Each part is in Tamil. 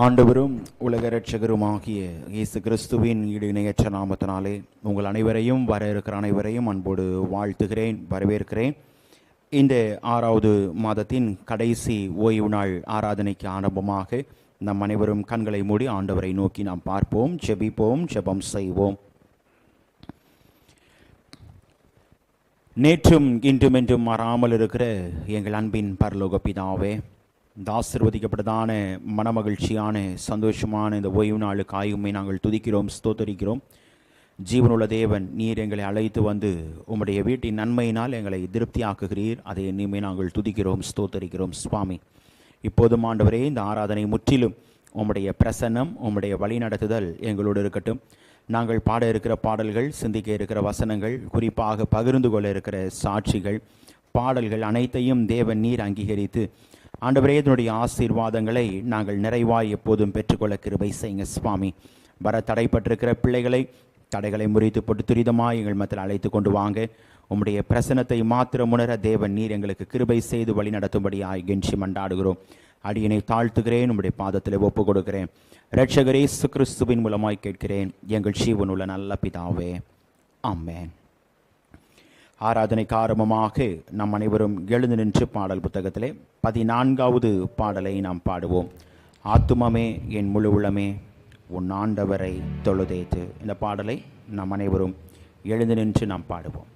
ஆண்டவரும் உலக இரட்சகருமாகிய இயேசு கிறிஸ்துவின் ஈடு இணையற்ற நாமத்தினாலே உங்கள் அனைவரையும் வர இருக்கிற அனைவரையும் அன்போடு வாழ்த்துகிறேன், வரவேற்கிறேன். இந்த 6வது மாதத்தின் கடைசி ஓய்வு நாள் ஆராதனைக்கு ஆரம்பமாக நம் அனைவரும் கண்களை மூடி ஆண்டவரை நோக்கி நாம் பார்ப்போம், ஜெபிப்போம், ஜெபம் செய்வோம். நேற்றும் இன்றும் என்றும் மாறாமல் இருக்கிற எங்கள் அன்பின் பரலோக பிதாவே, இந்த ஆசீர்வதிக்கப்பட்டதான மனமகிழ்ச்சியான சந்தோஷமான இந்த ஓய்வு நாளுக்காய் உம்மை நாங்கள் துதிக்கிறோம், ஸ்தோத்தரிக்கிறோம். ஜீவனுள்ள தேவன், நீர் எங்களை அழைத்து வந்து உம்முடைய வீட்டின் நன்மையினால் எங்களை திருப்தியாக்குகிறீர். அதை எண்ணியுமே நாங்கள் துதிக்கிறோம், ஸ்தோத்தரிக்கிறோம். சுவாமி, இப்போதும் ஆண்டவரே, இந்த ஆராதனை முற்றிலும் உம்முடைய பிரசன்னம், உம்முடைய வழிநடத்துதல் எங்களோடு இருக்கட்டும். நாங்கள் பாட இருக்கிற பாடல்கள், சிந்திக்க இருக்கிற வசனங்கள், குறிப்பாக பகிர்ந்து கொள்ள இருக்கிற சாட்சிகள், பாடல்கள் அனைத்தையும் தேவன் நீர் அங்கீகரித்து ஆண்டவரே, இதனுடைய ஆசீர்வாதங்களை நாங்கள் நிறைவாய் எப்போதும் பெற்றுக்கொள்ள கிருபை செய்யுங்க சுவாமி. வர தடைப்பட்டிருக்கிற பிள்ளைகளை தடைகளை முறித்து போட்டு துரிதமாக எங்கள் மத்தியில் அழைத்து கொண்டு வாங்க. உம்முடைய பிரசனத்தை மாத்திரம் உணர தேவன் நீர் எங்களுக்கு கிருபை செய்து வழி நடத்தும்படியாய் கெஞ்சி மண்டாடுகிறோம். அடியினை தாழ்த்துகிறேன், உம்முடைய பாதத்தில் ஒப்பு கொடுக்கிறேன். இரட்சகர் இயேசு கிறிஸ்துவின் மூலமாய் கேட்கிறேன், எங்கள் ஜீவனுள்ள நல்ல பிதாவே, ஆமென். ஆராதனைக்கு ஆரம்பமாக நம் அனைவரும் எழுந்து நின்று பாடல் புத்தகத்திலே 14வது பாடலை நாம் பாடுவோம். ஆத்துமமே என் முழு உள்ளமே உன் ஆண்டவரை தொழுதேத்து. இந்த பாடலை நம் அனைவரும் எழுந்து நின்று நாம் பாடுவோம்.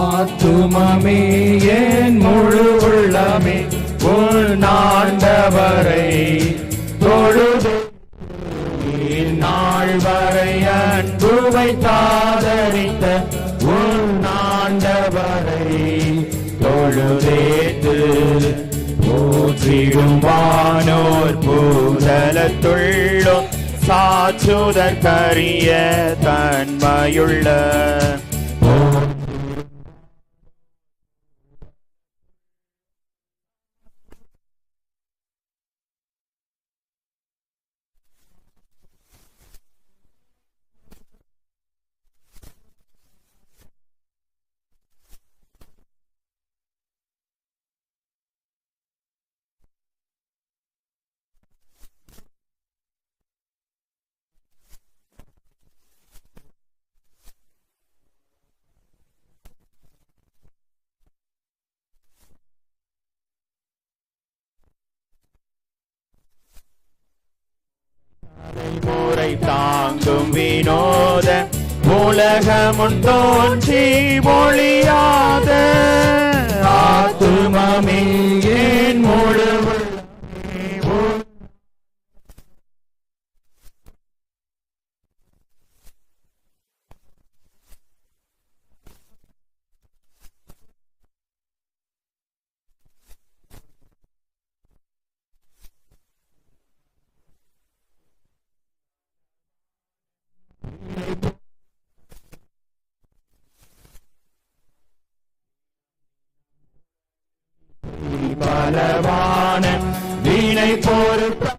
ஆத்துமமே என் முழு உள்ளமே உன் ஆண்டவரை தொழுது நாள் வரை அன்பு வைத்தாதரித்த உன் ஆண்டவரை தொழுதேத்து போற்றிடும் வானோர் பூதலத்துள்ளோ சாச்சுதற்கரிய தன்மையுள்ள முறை தாங்கும் வினோத உலகமுன் தோன்றி ஒளியாத ஆத்துமமே என் முழு பலவான வீணை பொறுத்த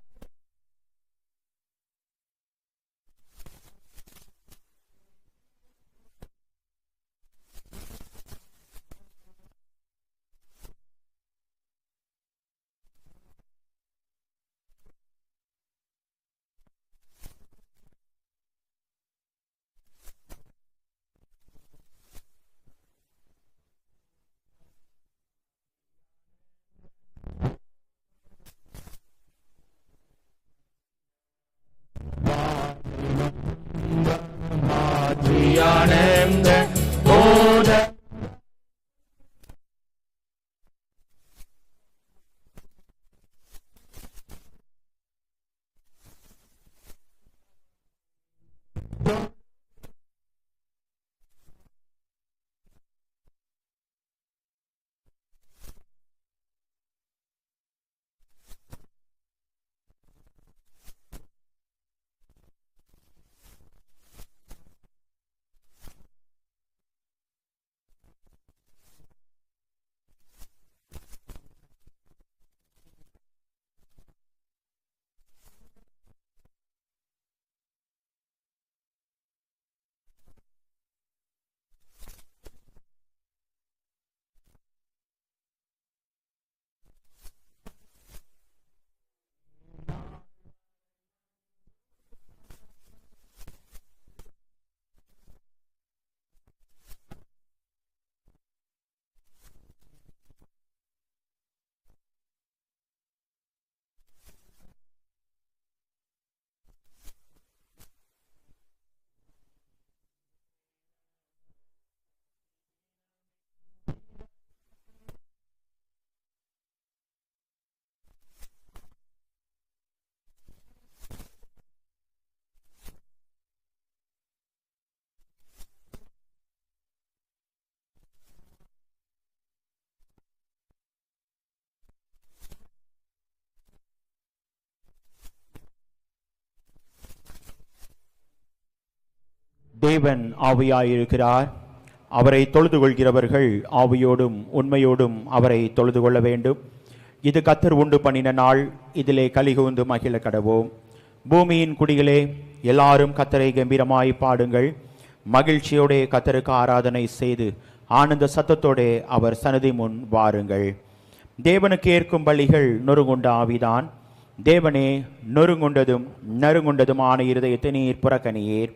தேவன் ஆவியாயிருக்கிறார். அவரை தொழுது கொள்கிறவர்கள் ஆவியோடும் உண்மையோடும் அவரை தொழுது கொள்ள வேண்டும். இது கர்த்தர் உண்டு பண்ணின நாள், இதிலே கலிகூர்ந்து மகிழ கடவோம். பூமியின் குடிகளே, எல்லாரும் கர்த்தரை கம்பீரமாய் பாடுங்கள். மகிழ்ச்சியோடே கர்த்தருக்கு ஆராதனை செய்து ஆனந்த சத்தத்தோடே அவர் சன்னதி முன் வாருங்கள். தேவனுக்கு ஏற்கும் பலிகள் நொறுங்குண்ட ஆவிதான். தேவனே, நொறுங்குண்டதும் நறுங்குண்டதுமான இருதயத்தை நீர் புறக்கணியீர்.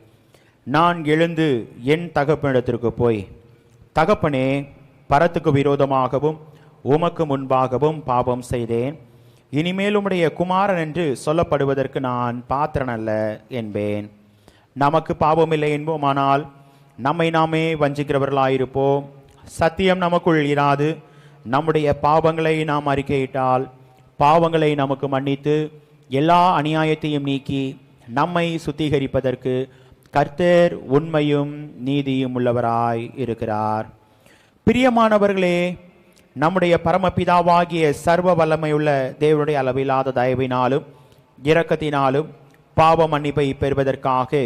நான் எழுந்து என் தகப்பனிடத்திற்கு போய், தகப்பனே, பரத்துக்கு விரோதமாகவும் உமக்கு முன்பாகவும் பாவம் செய்தேன். இனிமேல் உம்முடைய குமாரன் என்று சொல்லப்படுவதற்கு நான் பாத்திரன் அல்ல என்பேன். நமக்கு பாவமில்லை என்போமானால் நம்மை நாமே வஞ்சிக்கிறவர்களாயிருப்போம். சத்தியம் நமக்குள் இராது. நம்முடைய பாவங்களை நாம் அறிக்கையிட்டால் பாவங்களை நமக்கு மன்னித்து எல்லா அநியாயத்தையும் நீக்கி நம்மை சுத்திகரிப்பதற்கு கர்த்தர் உண்மையும் நீதியும் உள்ளவராய் இருக்கிறார். பிரியமானவர்களே, நம்முடைய பரமபிதாவாகிய சர்வ வல்லமையுள்ள தேவனுடைய அளவில்லாத தயவினாலும் இரக்கத்தினாலும் பாவ மன்னிப்பை பெறுவதற்காக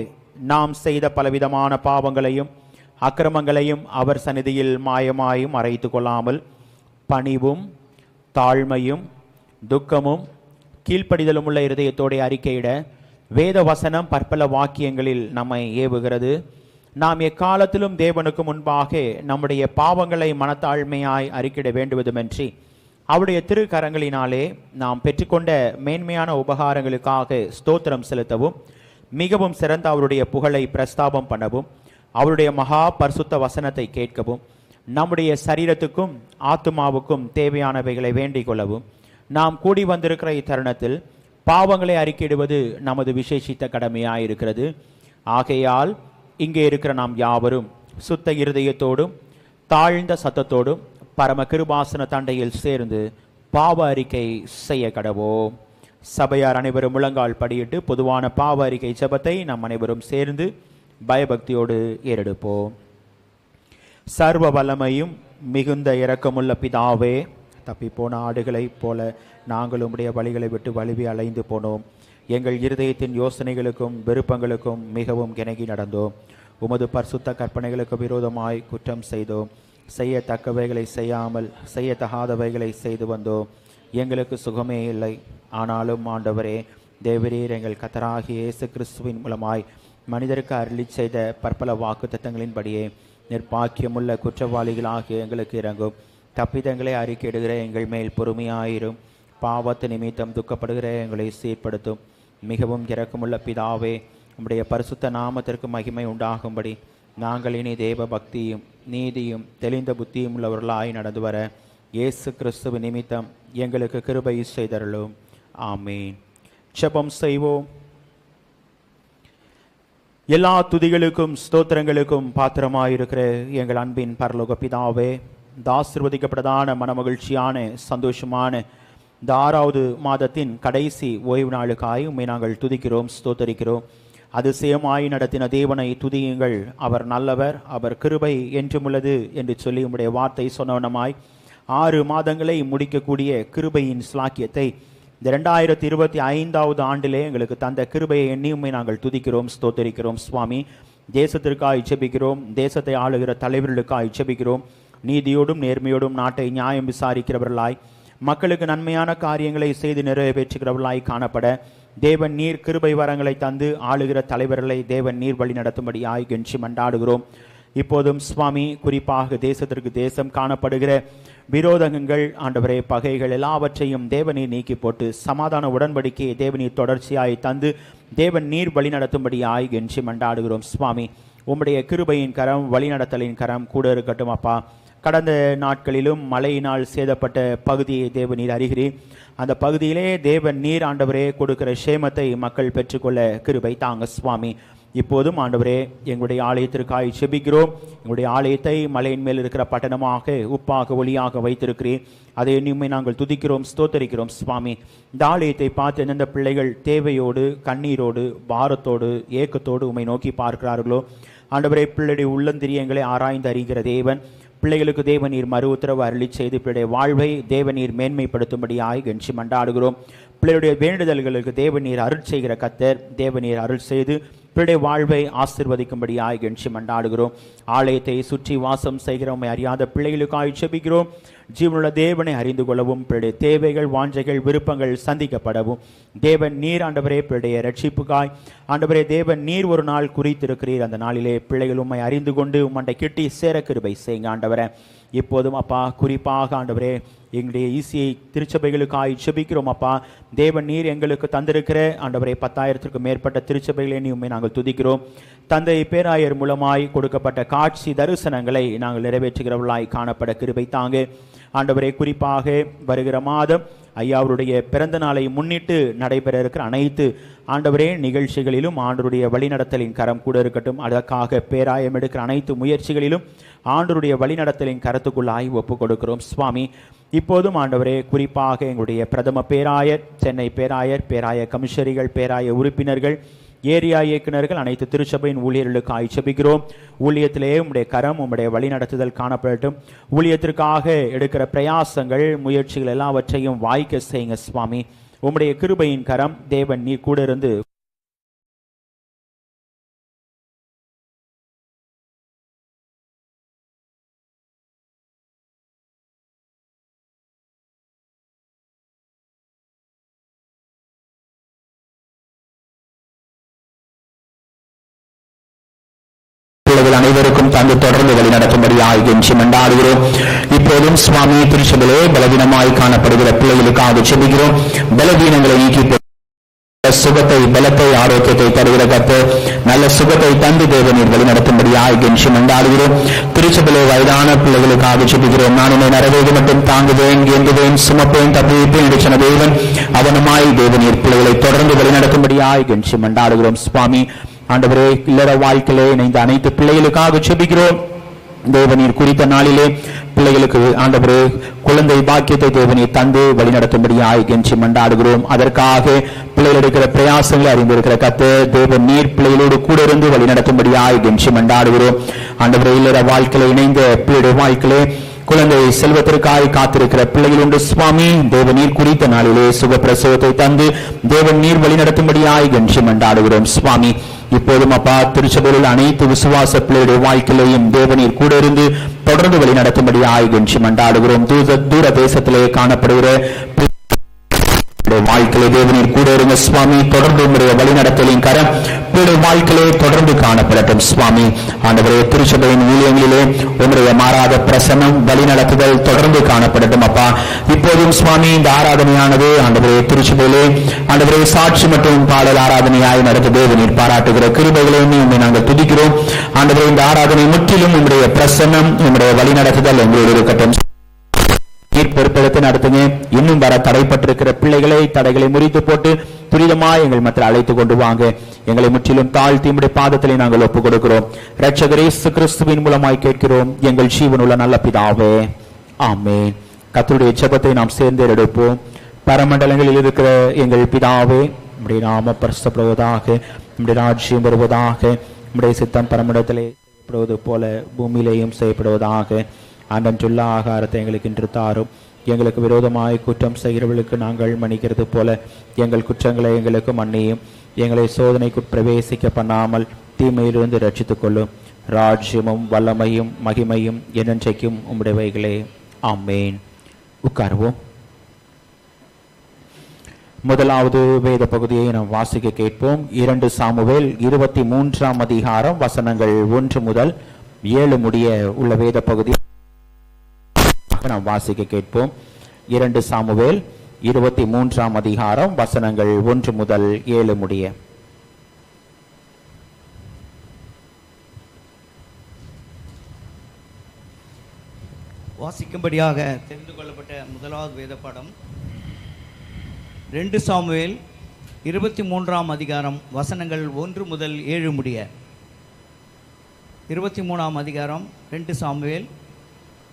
நாம் செய்த பலவிதமான பாவங்களையும் அக்கிரமங்களையும் அவர் சந்நிதியில் மாயமாயும் மறைத்து கொள்ளாமல் பணிவும் தாழ்மையும் துக்கமும் கீழ்ப்படிதலும் உள்ள இருதயத்தோடு அறிக்கையிட வேத வசனம் பற்பல வாக்கியங்களில் நம்மை ஏவுகிறது. நாம் எக்காலத்திலும் தேவனுக்கு முன்பாக நம்முடைய பாவங்களை மனத்தாழ்மையாய் அறிக்கையிட வேண்டுவதுமின்றி அவருடைய திருக்கரங்களினாலே நாம் பெற்றுக்கொண்ட மேன்மையான உபகாரங்களுக்காக ஸ்தோத்திரம் செலுத்தவும் மிகவும் சிறந்த அவருடைய புகழை பிரஸ்தாபம் பண்ணவும் அவருடைய மகா பரிசுத்த வசனத்தை கேட்கவும் நம்முடைய சரீரத்துக்கும் ஆத்துமாவுக்கும் தேவையானவைகளை வேண்டிக் கொள்ளவும் நாம் கூடி வந்திருக்கிற இத்தருணத்தில் பாவங்களை அறிக்கையிடுவது நமது விசேஷித்த கடமையாயிருக்கிறது. ஆகையால் இங்கே இருக்கிற நாம் யாவரும் சுத்த இருதயத்தோடும் தாழ்ந்த சத்தத்தோடும் பரம கிருபாசன தண்டையில் சேர்ந்து பாவ அறிக்கை செய்ய கடவோம். சபையார் அனைவரும் முழங்கால் படியிட்டு பொதுவான பாவ அறிக்கை ஜெபத்தை நாம் அனைவரும் சேர்ந்து பயபக்தியோடு ஏறெடுப்போம். சர்வ வல்லமையும் மிகுந்த இரக்கமுள்ள பிதாவே, தப்பிப்போன ஆடுகளைப் போல நாங்கள் உம்முடைய வழிகளை விட்டு வழுவி அலைந்து போனோம். எங்கள் இருதயத்தின் யோசனைகளுக்கும் விருப்பங்களுக்கும் மிகவும் கிணங்கி நடந்தோம். உமது பரிசுத்த கற்பனைகளுக்கு விரோதமாய் குற்றம் செய்தோம். செய்யத்தக்கவைகளை செய்யாமல் செய்யத்தகாதவைகளை செய்து வந்தோம். எங்களுக்கு சுகமே இல்லை. ஆனாலும் ஆண்டவரே, தேவரீர் எங்கள் கர்த்தராகிய இயேசு கிறிஸ்துவின் மூலமாய் மனிதருக்கு அருளி செய்த பற்பல வாக்கு தத்தங்களின்படியே நிர்பாக்கியமுள்ள குற்றவாளிகளாகிய எங்களுக்கு இறங்கும். தப்பிதங்களை அறிக்கையிடுகிற எங்கள் மேல் பொறுமையாயிரும். பாவத்து நிமித்தம் துக்கப்படுகிற எங்களை சீர்படுத்தும். மிகவும் இரக்கமுள்ள பிதாவே, உம்முடைய பரிசுத்த நாமத்திற்கு மகிமை உண்டாகும்படி நாங்கள் இனி தேவ பக்தியும் நீதியும் தெளிந்த புத்தியும் உள்ளவர்களாய் நடந்து வர இயேசு கிறிஸ்துவ நிமித்தம் எங்களுக்கு கிருபை செய்தருளும். ஆமீன். ஜெபம் செய்வோம். எல்லா துதிகளுக்கும் ஸ்தோத்திரங்களுக்கும் பாத்திரமாயிருக்கிற எங்கள் அன்பின் பரலோக பிதாவே, இந்த ஆசீர்வதிக்கப்பட்டதான மனமகிழ்ச்சியான சந்தோஷமான இந்த 6வது மாதத்தின் கடைசி ஓய்வு நாளுக்காய் உம்மை நாங்கள் துதிக்கிறோம், ஸ்தோத்தரிக்கிறோம். அதிசயமாய் நடத்தின தேவனை துதியுங்கள். அவர் நல்லவர், அவர் கிருபை என்றும் உள்ளது என்று சொல்லி உம்முடைய வார்த்தை சொன்னவனமாய் 6 மாதங்களை முடிக்கக்கூடிய கிருபையின் ஸ்லாக்கியத்தை இந்த 2025வது ஆண்டிலே எங்களுக்கு தந்த கிருபையை எண்ணி உம்மை நாங்கள் துதிக்கிறோம், ஸ்தோத்தரிக்கிறோம். சுவாமி, தேசத்திற்காய் ஜெபிக்கிறோம். தேசத்தை ஆளுகிற தலைவர்களுக்காய் ஜெபிக்கிறோம். நீதியோடும் நேர்மையோடும் நாட்டை நியாயம் விசாரிக்கிறவர்களாய் மக்களுக்கு நன்மையான காரியங்களை செய்து நிறைவேற்றுகிறவர்களாய் காணப்பட தேவன் நீர் கிருபை வரங்களை தந்து ஆளுகிற தலைவர்களை தேவன் நீர் வழி நடத்தும்படியாய் கெஞ்சி மண்டாடுகிறோம். இப்போதும் சுவாமி, குறிப்பாக தேசத்திற்கு தேசம் காணப்படுகிற விரோதங்கள், ஆண்டவரே, பகைகள் எல்லாவற்றையும் தேவநீர் நீக்கி போட்டு சமாதான உடன்படிக்கையை தேவநீர் தொடர்ச்சியாய் தந்து தேவன் நீர் வழி நடத்தும்படியாய் கெஞ்சி மண்டாடுகிறோம். சுவாமி, உம்முடைய கிருபையின் கரம், வழிநடத்தலின் கரம் கூட இருக்கட்டும் அப்பா. கடந்த நாட்களிலும் மழையினால் சேதப்பட்ட பகுதியை தேவநீர் அறிகிறீர். அந்த பகுதியிலே தேவன் நீர் ஆண்டவரே கொடுக்கிற சேமத்தை மக்கள் பெற்றுக்கொள்ள கிருபை தாங்க சுவாமி. இப்போதும் ஆண்டவரே, எங்களுடைய ஆலயத்திற்காய் செபிக்கிறோம். எங்களுடைய ஆலயத்தை மலையின் மேல் இருக்கிற பட்டணமாக, உப்பாக, ஒளியாக வைத்திருக்கிறீர். அதை எண்ணியுமே நாங்கள் துதிக்கிறோம், ஸ்தோத்தரிக்கிறோம் சுவாமி. இந்த ஆலயத்தை பார்த்து எந்தெந்த பிள்ளைகள் தேவையோடு, கண்ணீரோடு, பாரத்தோடு, ஏக்கத்தோடு உம்மை நோக்கி பார்க்கிறார்களோ, ஆண்டவரே, பிள்ளைடைய உள்ளந்திரியங்களை ஆராய்ந்து அறிகிற தேவன், பிள்ளைகளுக்கு தேவநீர் மறு உத்தரவு அருளி செய்து பிள்ளைய வாழ்வை தேவநீர் மேன்மைப்படுத்தும்படியாய் கெஞ்சி மண்டாடுகிறோம். பிள்ளையுடைய வேண்டுதல்களுக்கு தேவநீர் அருள் செய்கிற கர்த்தர், தேவநீர் அருள் செய்து பிள்ளை வாழ்வை ஆசீர்வதிக்கும்படியாய் கெஞ்சி மண்டாடுகிறோம். ஆலயத்தை சுற்றி வாசம் செய்கிறோம் அறியாத பிள்ளைகளுக்காய் ஜெபிக்கிறோம். ஜீவனுள்ள தேவனை அறிந்து கொள்ளவும், பிள்ளைய தேவைகள், வாஞ்சைகள், விருப்பங்கள் சந்திக்கப்படவும் தேவன் நீர் ஆண்டவரே பிள்ளைய ரட்சிப்புக்காய் ஆண்டவரே தேவன் நீர் ஒரு நாள் குறித்திருக்கிறீர். அந்த நாளிலே பிள்ளைகள் உம்மை அறிந்து கொண்டு உம்மண்டை கிட்டி சேர கிருபை செய்யுங்க ஆண்டவரே. இப்போதும் அப்பா குறிப்பாக ஆண்டவரே எங்களுடைய ஈசியை திருச்சபைகளுக்காய் ஜெபிக்கிறோம் அப்பா. தேவன் நீர் எங்களுக்கு தந்திருக்கிற ஆண்டவரே 10,000க்கும் மேற்பட்ட திருச்சபைகளை நீ உண்மை நாங்கள் துதிக்கிறோம். தந்தை பேராயர் மூலமாய் கொடுக்கப்பட்ட காட்சி தரிசனங்களை நாங்கள் நிறைவேற்றுகிறவர்களாய் காணப்பட கிருபை தாங்க ஆண்டவரே. குறிப்பாக வருகிற மாதம் ஐயாவுடைய பிறந்த நாளை முன்னிட்டு நடைபெற இருக்கிற அனைத்து ஆண்டவரே நிகழ்ச்சிகளிலும் ஆண்டவருடைய வழிநடத்தலின் கரம் கூட இருக்கட்டும். அதற்காக பேராயம் எடுக்கிற அனைத்து முயற்சிகளிலும் ஆண்டவருடைய வழிநடத்தலின் கருத்துக்குள்ளாய் ஒப்பு கொடுக்கிறோம் சுவாமி. இப்போதும் ஆண்டவரே குறிப்பாக எங்களுடைய பிரதம பேராயர், சென்னை பேராயர், பேராய கமிஷனரிகள், பேராய உறுப்பினர்கள், ஏரியா இயக்குநர்கள், அனைத்து திருச்சபையின் ஊழியர்களுக்கு ஆய்ச்சபிக்கிறோம். ஊழியத்திலே உம்முடைய கரம், உம்முடைய வழிநடத்துதல் காணப்படட்டும். ஊழியத்திற்காக எடுக்கிற பிரயாசங்கள், முயற்சிகள் எல்லாவற்றையும் வாய்க்க செய்யுங்க சுவாமி. உம்முடைய கிருபையின் கரம் தேவன் நீர் கூட இருந்து அனைவருக்கும் தந்து தொடர்ந்து வழி நடத்தும்படியாய் கெஞ்சி மண்டாடுகிறோம். இப்போதும் சுவாமி திருச்சபையிலே பலவீனமாய் காணப்படுகிற பிள்ளைகளுக்காக செபிக்கிறோம். பலவீனங்களை நீக்கி சுகத்தை, பலத்தை, ஆரோக்கியத்தை தருகிற கர்த்தர் நல்ல சுகத்தை தந்து தேவனீர் வழி நடத்தும்படியாய் கெஞ்சி மண்டாடுகிறோம். திருச்சபையிலே வயதான பிள்ளைகளுக்காக செபிக்கிறோம். நான் உன்னை நரவேதி மட்டும் தாங்குவேன், ஏந்துவேன், சுமப்பேன், தப்பிப்பேன் என்று சொன்ன தேவன் அவனமாய் தேவனீர் பிள்ளைகளை தொடர்ந்து வழி நடத்தும்படியாய் கெஞ்சி மண்டாடுகிறோம் சுவாமி. ஆண்டவரே இல்லற வாழ்க்கையிலே இணைந்த அனைத்து பிள்ளைகளுக்காக செபிக்கிறோம். தேவனீர் குறித்த நாளிலே பிள்ளைகளுக்கு ஆண்டவரே குழந்தை பாக்கியத்தை தேவனீர் தந்து வழிநடத்தும்படியாய் கெஞ்சி மண்டாடுகிறோம். அதற்காக பிள்ளைகள் எடுக்கிற பிரயாசங்களை அறிந்திருக்கிற கர்த்தர் தேவன் நீர் பிள்ளைகளோடு கூட இருந்து வழிநடத்தும்படியாய் கெஞ்சி மண்டாடுகிறோம். ஆண்டவரே இல்லற வாழ்க்கையில இணைந்த பிள்ளைகளுடைய வாழ்க்கையிலே குழந்தை செல்வத்திற்காய் காத்திருக்கிற பிள்ளைகள் உண்டு சுவாமி. தேவநீர் குறித்த நாளிலே சுகப்பிரசவத்தை தந்து தேவன் நீர் வழிநடத்தும்படியாய் கெஞ்சி மண்டாடுகிறோம் சுவாமி. இப்போதும் அப்பா திருச்சபையில் அனைத்து விசுவாச பிள்ளையுடைய வாழ்க்கையிலையும் தேவனீர் கூட இருந்து தொடர்ந்து வழி நடத்தும்படியாய் கெஞ்சி மண்டாடுகிறோம். தூர தேசத்திலே காணப்படுகிற வாழ்க்கையிலே தேவனீர் கூட இருங்க சுவாமி. தொடர்ந்து உங்களுடைய வழி நடத்தலின் கரம் வாழ்க்கையிலே தொடர்ந்து காணப்படட்டும் சுவாமி. ஆண்டவரே திருச்சபையின் ஊழியங்களிலே உங்களுடைய மாறாத பிரசன்னம், வழி நடத்துதல் தொடர்ந்து காணப்படட்டும் அப்பா. இப்போதும் சுவாமி இந்த ஆராதனையானது ஆண்டவரே திருச்சபையிலே ஆண்டவரே சாட்சி மற்றும் பாடல் ஆராதனையாய் நடத்த தேவனீர் பாராட்டுகிற கிருபைகளையும் உண்மை நாங்கள் துதிக்கிறோம். ஆண்டவரே இந்த ஆராதனை முற்றிலும் உங்களுடைய பிரசன்னம், உங்களுடைய வழி நடத்துதல் எங்களோடு இருக்கட்டும். பொறுப்பெடுத்து நடத்துங்க. இன்னும் வர தடைப்பட்டிருக்கிற பிள்ளைகளை தடைகளை முறித்து போட்டு துரிதமாய் எங்கள் மத்தியில் அழைத்து கொண்டு வாங்க. எங்களை முற்றிலும் தாழ்த்தி உம்முடைய பாதத்திலே நாங்கள் ஒப்புக் கொடுக்கிறோம். இரட்சகர் இயேசு கிறிஸ்துவின் மூலமாய் கேட்கிறோம் எங்கள் ஜீவனுள்ள நல்ல பிதாவே, ஆமென். கர்த்தருடைய ஜெபத்தை நாம் சேர்ந்து எடுப்போம். பரமண்டலங்களில் இருக்கிற எங்கள் பிதாவே, உம்முடைய நாமம் பரிசுத்தப்படுவதாக, உம்முடைய ராஜ்யம் வருவதாக, உம்முடைய சித்தம் பரமண்டலத்திலே செய்யப்படுவது போல பூமியிலேயும் செய்யப்படுவதாக. அன்றன்றுள்ள ஆகாரத்தை எங்களுக்கு இன்று தாரும். எங்களுக்கு விரோதமாய் குற்றம் செய்கிறவர்களுக்கு நாங்கள் மன்னிக்கிறது போல எங்கள் குற்றங்களை எங்களுக்கு மன்னியும். எங்களை சோதனைக்கு பிரவேசிக்க பண்ணாமல் தீமையிலிருந்து ரட்சித்துக் கொள்ளும். ராஜ்யமும் வல்லமையும் மகிமையும் என்றென்றைக்கும் உம்முடையவைகளே, ஆமென். உட்காருவோம். முதலாவது வேத பகுதியை நாம் வாசிக்க கேட்போம். 2 சாமுவேல் 23ஆம் அதிகாரம் வசனங்கள் 1 முதல் 7 முடிய உள்ள வேத பகுதி நாம் வாசிக்க கேட்போம். 2 சாமுவேல் 23ஆம் அதிகாரம் வசனங்கள் 1 முதல் 7 முடிய. வாசிக்கும்படியாக தெரிந்து கொள்ளப்பட்ட முதலாவது வேத பாடம் 2 சாமுவேல் 23ஆம் அதிகாரம் வசனங்கள் 1 முதல் 7 முடிய. 23ஆம் அதிகாரம் 2 சாமுவேல்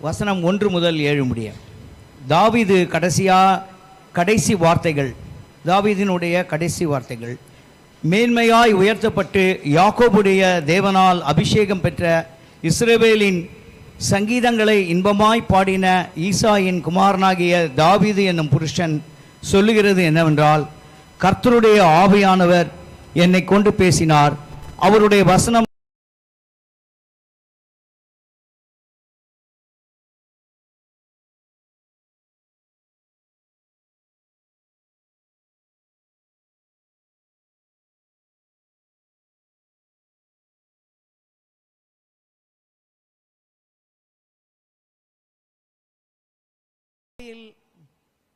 வசனம் 1 முதல் 7 முடிய. தாவீது கடைசி வார்த்தைகள், தாவீதினுடைய கடைசி வார்த்தைகள். மேன்மையாய் உயர்த்தப்பட்டு யாக்கோபுடைய தேவனால் அபிஷேகம் பெற்ற இஸ்ரவேலின் சங்கீதங்களை இன்பமாய் பாடின ஈசாயின் குமாரனாகிய தாவீது என்னும் புருஷன் சொல்லுகிறது என்னவென்றால், கர்த்தருடைய ஆவியானவர் என்னை கொண்டு பேசினார். அவருடைய வசனம்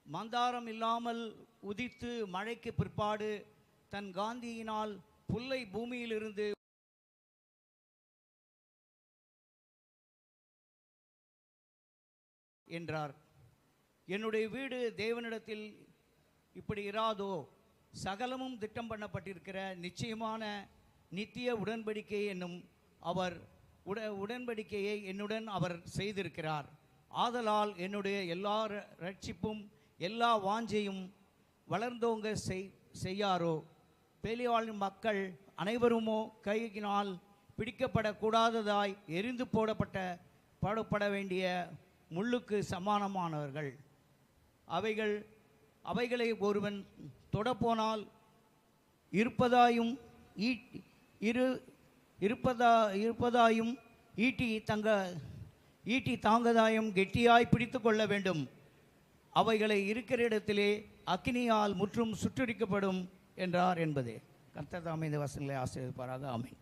மந்தாரம் இல்லாமல் உதித்து மழைக்கு பிற்பாடு தன் காந்தியினால் புல்லை பூமியிலிருந்து என்றார். என்னுடைய வீடு தேவனிடத்தில் இப்படி இராதோ? சகலமும் திட்டம் பண்ணப்பட்டிருக்கிற நிச்சயமான நித்திய உடன்படிக்கை என்னும் அவர் உடன்படிக்கையை என்னுடன் அவர் செய்திருக்கிறார். ஆதலால் என்னுடைய எல்லா ரட்சிப்பும் எல்லா வாஞ்சையும் வளர்ந்தோங்க செய்யாரோ? பேலியாளின் மக்கள் அனைவருமோ கையினால் பிடிக்கப்படக்கூடாததாய் எரிந்து போடப்பட வேண்டிய முள்ளுக்கு சமானமானவர்கள். அவைகளை ஒருவன் தொடப்போனால் இருப்பதாயும் ஈட்டி தாங்கதாயும் கெட்டியாய் பிடித்து கொள்ள வேண்டும். அவைகளை இருக்கிற இடத்திலே அக்கினியால் முற்றும் சுட்டரிக்கப்படும் என்றார் என்பதே. கர்த்தர் தாமே இந்த வசனங்களை ஆசீர்வதிப்பாராக. ஆமென்.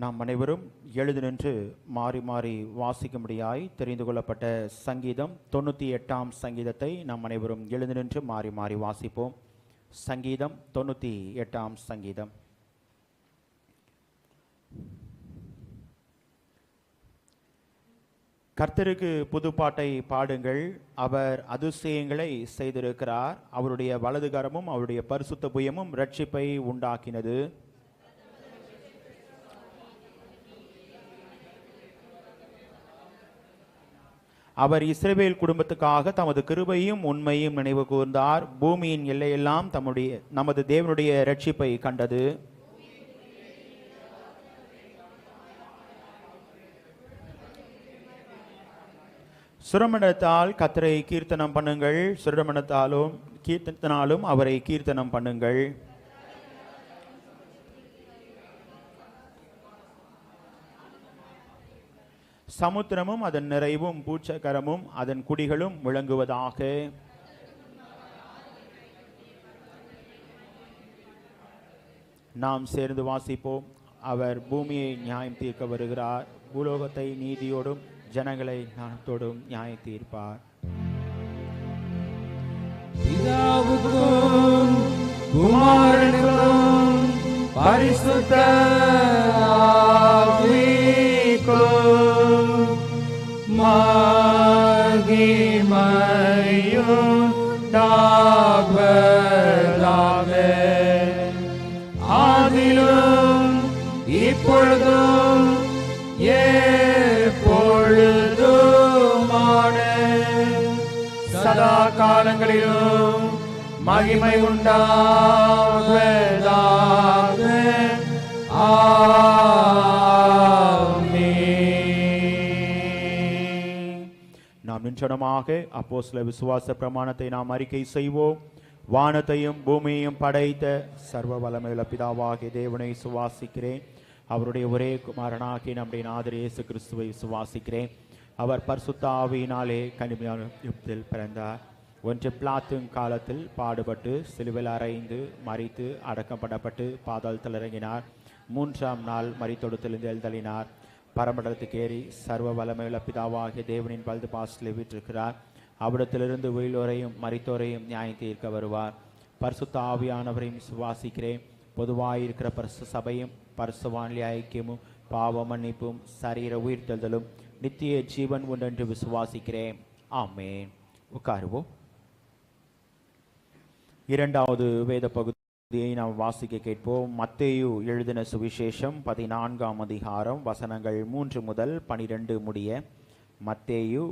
நாம் அனைவரும் எழுந்து நின்று மாறி மாறி வாசிக்கும்படியாய் தெரிந்து கொள்ளப்பட்ட சங்கீதம் 98ஆம் சங்கீதத்தை நாம் அனைவரும் எழுந்து நின்று மாறி மாறி வாசிப்போம். சங்கீதம் 98ஆம் சங்கீதம். கர்த்தருக்கு புதுப்பாட்டை பாடுங்கள், அவர் அதிசயங்களை செய்திருக்கிறார். அவருடைய வலதுகரமும் அவருடைய பரிசுத்த புயமும் இரட்சிப்பை உண்டாக்கினது. அவர் இஸ்ரவேல் குடும்பத்துக்காக தமது கிருபையும் உண்மையும் நினைவு கூர்ந்தார். பூமியின் எல்லையெல்லாம் நமது தேவனுடைய இரட்சிப்பை கண்டது. சுரமணத்தால் கர்த்தரை கீர்த்தனம் பண்ணுங்கள், சுரமணத்தாலும் கீர்த்தனாலும் அவரை கீர்த்தனம் பண்ணுங்கள். சமுத்திரமும் அதன் நிறைவும் பூச்சக்கரமும் அதன் குடிகளும் விளங்குவதாக. நாம் சேர்ந்து வாசிப்போம். அவர் பூமியை நியாயம் தீர்க்க வருகிறார், பூலோகத்தை நீதியோடும் ஜனங்களை ஞானத்தோடும் நியாயம் தீர்ப்பார். பிதாவுக்கும் குமாரனுக்கும் பரிசுத்த ஆவிக்கும் மகிமையுண்டாவதாக. ஆதியிலும் இப்பொழுதும் எப்பொழுதுமான சதா காலங்களிலும் மகிமை உண்டாவதாக. நாம் நின்றனமாக அப்போஸ்தல விசுவாச பிரமாணத்தை நாம் அறிக்கை செய்வோம். வானத்தையும் பூமியையும் படைத்த சர்வ வல்லமையுள்ள பிதாவாகிய தேவனை சுவாசிக்கிறேன். அவருடைய ஒரே குமாரனாகிய நம்முடைய நாதர் இயேசு கிறிஸ்துவை சுவாசிக்கிறேன். அவர் பரிசுத்த ஆவியினாலே கனிமையான யுகத்தில் பிறந்தார். ஒன்று பிலாத்துவின் காலத்தில் பாடுபட்டு சிலுவையில் அறைந்து மரித்து அடக்கப்படப்பட்டு பாதாளத்தில் இறங்கினார். 3ஆம் நாள் மரித்தொடுத்திலிருந்து எழுந்தளினார். பரமண்டலத்துக்கு ஏறி சர்வ வல்லமையுள்ள பிதாவாகிய தேவனின் வலது பாசத்தில் வீற்றிருக்கிறார். அவ்விடத்திலிருந்து உயிரோரையும் மரித்தோரையும் நியாயம் தீர்க்க வருவார். பரிசுத்த ஆவியானவரையும் சுவாசிக்கிறேன். பொதுவாயிருக்கிற பரிசு சபையும் பரிசுவான்லி ஐக்கியமும் பாவ மன்னிப்பும் சரீர உயிர்த்தெழுதலும் நித்திய ஜீவன் உண்டென்று விசுவாசிக்கிறேன். ஆமென். உட்காருவோம். 2வது வேத பகுதியை நாம் வாசிக்க கேட்போம். மத்தேயு எழுதின சுவிசேஷம் 14ஆம் அதிகாரம் வசனங்கள் 3 முதல் 12 முடிய. மத்தேயு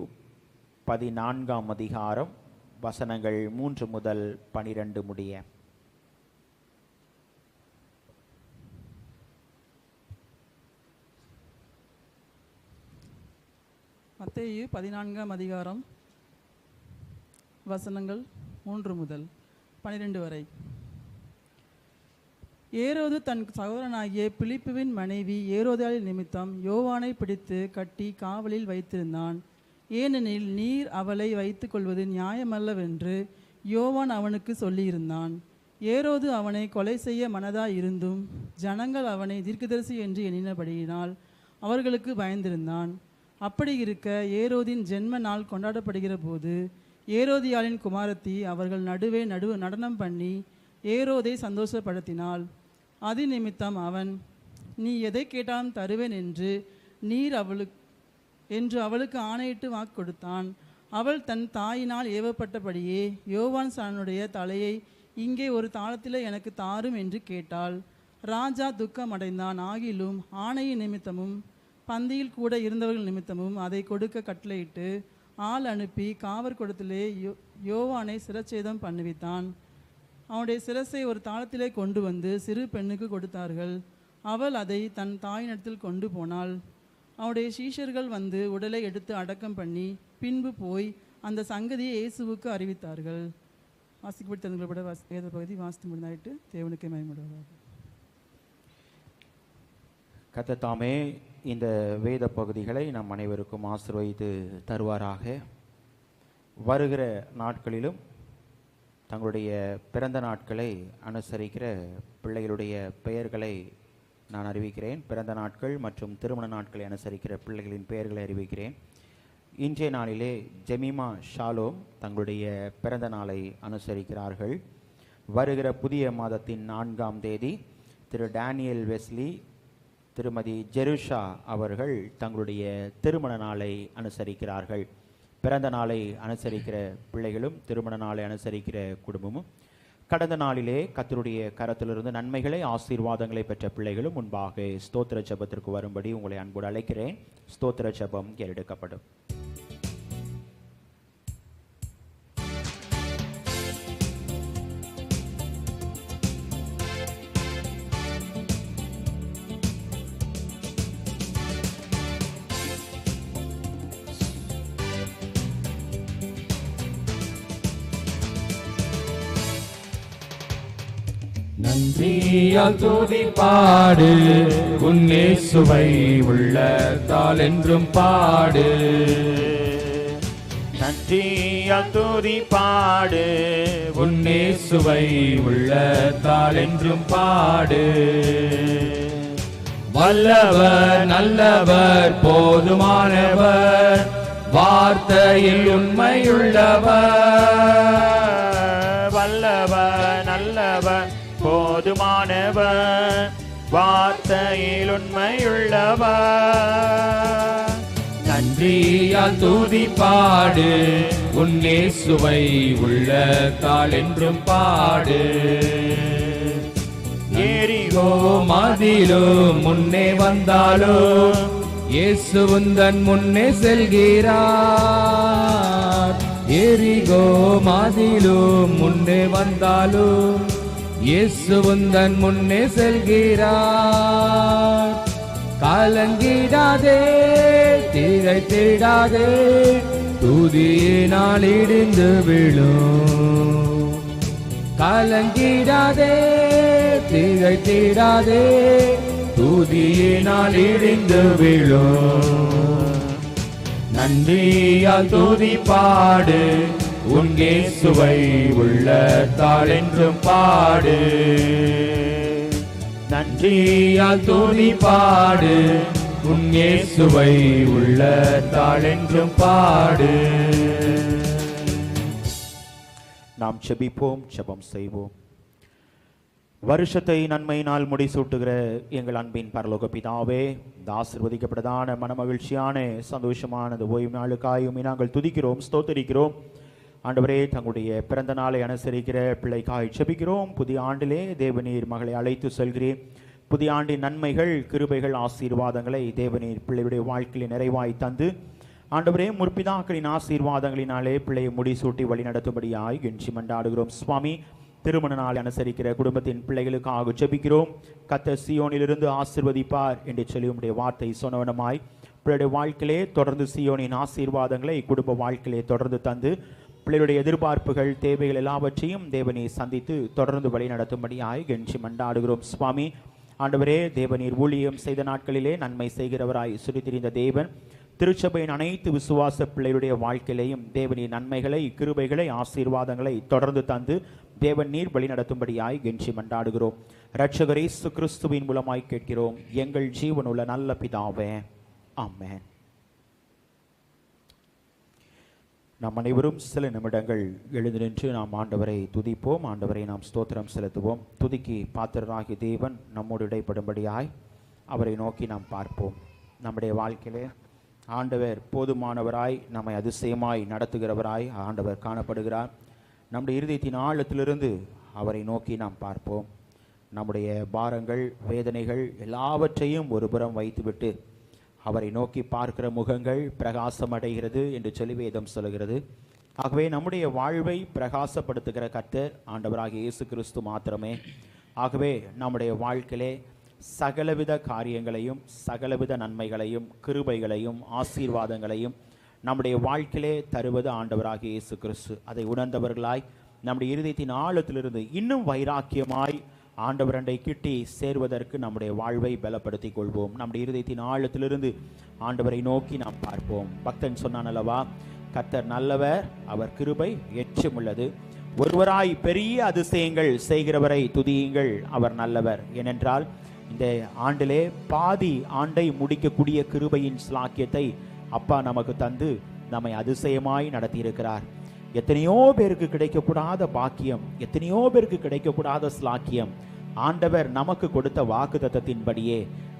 14ஆம் அதிகாரம் வசனங்கள் 3 முதல் 12 முடிய. மத்தேயு 14ஆம் அதிகாரம் வசனங்கள் 3 முதல். 12 வரை. ஏரோது தன் சகோதரனாகிய பிலிப்புவின் மனைவி ஏரோதியாளின் நிமித்தம் யோவானை பிடித்து கட்டி காவலில் வைத்திருந்தான். ஏனெனில் நீர் அவளை வைத்துக் கொள்வது நியாயமல்லவென்று யோவான் அவனுக்கு சொல்லியிருந்தான். ஏரோது அவனை கொலை செய்ய மனதாயிருந்தும் ஜனங்கள் அவனை தீர்க்கதரிசி என்று எண்ணினபடியினால் அவர்களுக்கு பயந்திருந்தான். அப்படி இருக்க ஏரோதின் ஜென்ம நாள் கொண்டாடப்படுகிற போது ஏரோதியாளின் குமாரத்தி அவர்கள் நடுவே நடனம் பண்ணி ஏரோதை சந்தோஷப்படுத்தினாள். அது நிமித்தம் அவன், நீ எதை கேட்டாலும் தருவேன் என்று அவளுக்கு ஆணையிட்டு வாக்கு கொடுத்தான். அவள் தன் தாயினால் ஏவப்பட்டபடியே யோவான் சானுடைய தலையை இங்கே ஒரு தாளத்திலே எனக்கு தாரும் என்று கேட்டாள். ராஜா துக்கமடைந்தான். ஆகிலும் ஆணையின் நிமித்தமும் பந்தியில் கூட இருந்தவர்கள் நிமித்தமும் அதை கொடுக்க கட்டளையிட்டு ஆள் அனுப்பி காவற்கூடத்திலே யோவானை சிரச்சேதம் பண்ணுவித்தான். அவனுடைய சிரசை ஒரு தாளத்திலே கொண்டு வந்து சிறு பெண்ணுக்கு கொடுத்தார்கள். அவள் அதை தன் தாயினிடத்தில் கொண்டு போனாள். அவனுடைய சீஷர்கள் வந்து உடலை எடுத்து அடக்கம் பண்ணி பின்பு போய் அந்த சங்கதியை இயேசுவுக்கு அறிவித்தார்கள். வாசிக்கப்பட்டு தந்தங்களோட வேத பகுதி வாசித்து முடிந்தாயிட்டு தேவனுக்கே மகிமைப்படுவார்கள். கர்த்தர் தாமே இந்த வேத பகுதிகளை நம் அனைவருக்கும் ஆசீர்வதித்து தருவாராக. வருகிற நாட்களிலும் தங்களுடைய பிறந்த நாட்களை அனுசரிக்கிற பிள்ளைகளுடைய பெயர்களை நான் அறிவிக்கிறேன். பிறந்த நாட்கள் மற்றும் திருமண நாட்களை அனுசரிக்கிற பிள்ளைகளின் பெயர்களை அறிவிக்கிறேன். இன்றைய நாளிலே ஜெமிமா ஷாலோம் தங்களுடைய பிறந்த நாளை அனுசரிக்கிறார்கள். வருகிற புதிய மாதத்தின் 4ஆம் தேதி திரு டேனியல் வெஸ்லி, திருமதி ஜெருஷா அவர்கள் தங்களுடைய திருமண நாளை அனுசரிக்கிறார்கள். பிறந்த நாளை அனுசரிக்கிற பிள்ளைகளும் திருமண நாளை அனுசரிக்கிற குடும்பமும் கடந்த நாளிலே கர்த்தருடைய கரத்திலிருந்து நன்மைகளை ஆசீர்வாதங்களை பெற்ற பிள்ளைகளும் முன்பாக ஸ்தோத்திர ஜெபத்திற்கு வரும்படி உங்களை அன்போடு அழைக்கிறேன். ஸ்தோத்திர ஜெபம் ஏறெடுக்கப்படும். நன்றியால் துதி பாடு, உன் இயேசுவை உள்ளத்தால் என்றும் பாடு. நன்றியால் துதி பாடு, உன் இயேசுவை உள்ளத்தால் என்றும் பாடு. வல்லவர் நல்லவர் போதுமானவர், வார்த்தையில் உண்மையுள்ளவர். வல்லவர் நல்லவர் போதுமானவர், வார்த்தையில் உண்மையுள்ளவர். நன்றியால் துதி பாடு, உன் இயேசுவை உள்ளத்தால் என்றும் பாடு. எரிகோ மதிலும் முன்னே வந்தாலும் இயேசு உந்தன் முன்னே செல்கிறார். எரிகோ மதிலும் முன்னே வந்தாலும் இயேசு உந்தன் முன்னே செல்கிறார். கலங்கிடாதே, திகைத்திடாதே, துதியினால் இடிந்து விழும். கலங்கிடாதே, திகைத்திடாதே, துதியினால் இடிந்து விழும். நன்றியால் துதி பாடு, உன் இயேசுவை உள்ளத்தால் என்றும் பாடு. நன்றியால் துதி பாடு, உன் இயேசுவை உள்ளத்தால் என்றும் பாடு. நாம் செபிப்போம், ஜெபம் செய்வோம். வருஷத்தை நன்மையினால் முடிசூட்டுகிற எங்கள் அன்பின் பரலோக பிதாவே, இந்த ஆசீர்வதிக்கப்பட்டதான மனமகிழ்ச்சியான சந்தோஷமான இந்த ஓய்வு நாளுக்காயும் நாங்கள் துதிக்கிறோம், ஸ்தோத்தரிக்கிறோம். ஆண்டவரே, தங்களுடைய பிறந்த நாளை அனுசரிக்கிற பிள்ளைக்காய் செபிக்கிறோம். புதிய ஆண்டிலே தேவநீர் மகளை அழைத்து செல்கிறேன். புதிய ஆண்டின் நன்மைகள், கிருபைகள், ஆசீர்வாதங்களை தேவநீர் பிள்ளையுடைய வாழ்க்கையை நிறைவாய் தந்து ஆண்டவரே, முற்பிதாக்களின் ஆசீர்வாதங்களினாலே பிள்ளையை முடிசூட்டி வழி நடத்தும்படியாய் கெஞ்சி மன்றாடுகிறோம். சுவாமி, திருமண நாளை அனுசரிக்கிற குடும்பத்தின் பிள்ளைகளுக்காக ஜெபிக்கிறோம். கர்த்தர் சீயோனிலிருந்து ஆசீர்வதிப்பார் என்று சொல்லி உம்முடைய வார்த்தை சொன்னவனமாய் பிள்ளையுடைய வாழ்க்கையிலே தொடர்ந்து சீயோனின் ஆசீர்வாதங்களை குடும்ப வாழ்க்கையிலே தொடர்ந்து தந்து பிள்ளைகளுடைய எதிர்பார்ப்புகள், தேவைகள் எல்லாவற்றையும் தேவனை சந்தித்து தொடர்ந்து வழி நடத்தும்படியாய் கெஞ்சி மண்டாடுகிறோம். சுவாமி ஆண்டவரே, தேவநீர் ஊழியம் செய்த நாட்களிலே நன்மை செய்கிறவராய் சுரித்திருந்த தேவன் திருச்சபையின் அனைத்து விசுவாச பிள்ளைகளுடைய வாழ்க்கையிலையும் தேவனின் நன்மைகளை, கிருபைகளை, ஆசீர்வாதங்களை தொடர்ந்து தந்து தேவன் நீர் வழி நடத்தும்படியாய் கெஞ்சி மண்டாடுகிறோம். இரட்சகர் இயேசு கிறிஸ்துவின் மூலமாய் கேட்கிறோம் எங்கள் ஜீவனுள்ள நல்ல பிதாவே, ஆமென். நாம் அனைவரும் சில நிமிடங்கள் எழுந்து நின்று நாம் ஆண்டவரை துதிப்போம். ஆண்டவரை நாம் ஸ்தோத்திரம் செலுத்துவோம். துதிக்கு பாத்திரராகி தேவன் நம்மோடு இடைப்படும்படியாய் அவரை நோக்கி நாம் பார்ப்போம். நம்முடைய வாழ்க்கையிலே ஆண்டவர் போதுமானவராய், நம்மை அதிசயமாய் நடத்துகிறவராய் ஆண்டவர் காணப்படுகிறார். நம்முடைய இருதயத்தின் ஆழத்திலிருந்து அவரை நோக்கி நாம் பார்ப்போம். நம்முடைய பாரங்கள், வேதனைகள் எல்லாவற்றையும் ஒரு புறம் வைத்துவிட்டு அவரை நோக்கி பார்க்கிற முகங்கள் பிரகாசம் அடைகிறது என்று சொல்லி வேதம் சொல்கிறது. ஆகவே நம்முடைய வாழ்வை பிரகாசப்படுத்துகிற கர்த்தர் ஆண்டவராகிய இயேசு கிறிஸ்து மாத்திரமே. ஆகவே நம்முடைய வாழ்க்கையிலே சகலவித காரியங்களையும், சகலவித நன்மைகளையும், கிருபைகளையும், ஆசீர்வாதங்களையும் நம்முடைய வாழ்க்கையிலே தருவது ஆண்டவராகிய இயேசு கிறிஸ்து. அதை உணர்ந்தவர்களாய் நம்முடைய இருதயத்தின் ஆழத்திலிருந்து இன்னும் வைராக்கியமாய் ஆண்டவரண்டை கிட்டி சேர்வதற்கு நம்முடைய வாழ்வை பலப்படுத்திக் கொள்வோம். நம்முடைய இருதயத்தின் ஆழத்திலிருந்து ஆண்டவரை நோக்கி நாம் பார்ப்போம். பக்தன் சொன்னான் அல்லவா, கர்த்தர் நல்லவர், அவர் கிருபை என்றும் உள்ளது. ஒருவராய் பெரிய அதிசயங்கள் செய்கிறவரை துதியுங்கள், அவர் நல்லவர். ஏனென்றால் இந்த ஆண்டிலே பாதி ஆண்டை முடிக்கக்கூடிய கிருபையின் ஸ்லாக்கியத்தை அப்பா நமக்கு தந்து நம்மை அதிசயமாய் நடத்தியிருக்கிறார். எத்தனையோ பேருக்கு கிடைக்கக்கூடாத பாக்கியம், எத்தனையோ பேருக்கு கிடைக்கக்கூடாத ஸ்லாக்கியம் ஆண்டவர் நமக்கு கொடுத்த வாக்குத்தத்தத்தின்படியே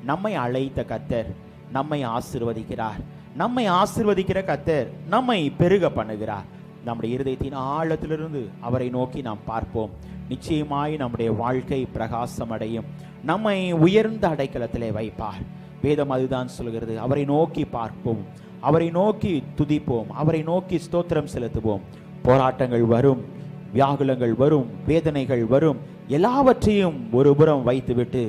நம்மை அழைத்த கர்த்தர் நம்மை ஆசீர்வதிக்கிறார். நம்மை ஆசீர்வதிக்கிற கர்த்தர் நம்மை பெருக பண்ணுகிறார். நம்முடைய இருதயத்தின் ஆழத்திலிருந்து அவரை நோக்கி நாம் பார்ப்போம். நிச்சயமாய் நம்முடைய வாழ்க்கை பிரகாசம் அடையும். நம்மை உயர்ந்த அடைக்கலத்திலே வைப்பார். வேதம் அதுதான் சொல்கிறது. அவரை நோக்கி பார்ப்போம், அவரை நோக்கி துதிப்போம், அவரை நோக்கி ஸ்தோத்திரம் செலுத்துவோம். போராட்டங்கள் வரும், வியாகுலங்கள் வரும், வேதனைகள் வரும், எல்லாவற்றையும் ஒரு புறம் வைத்துவிட்டு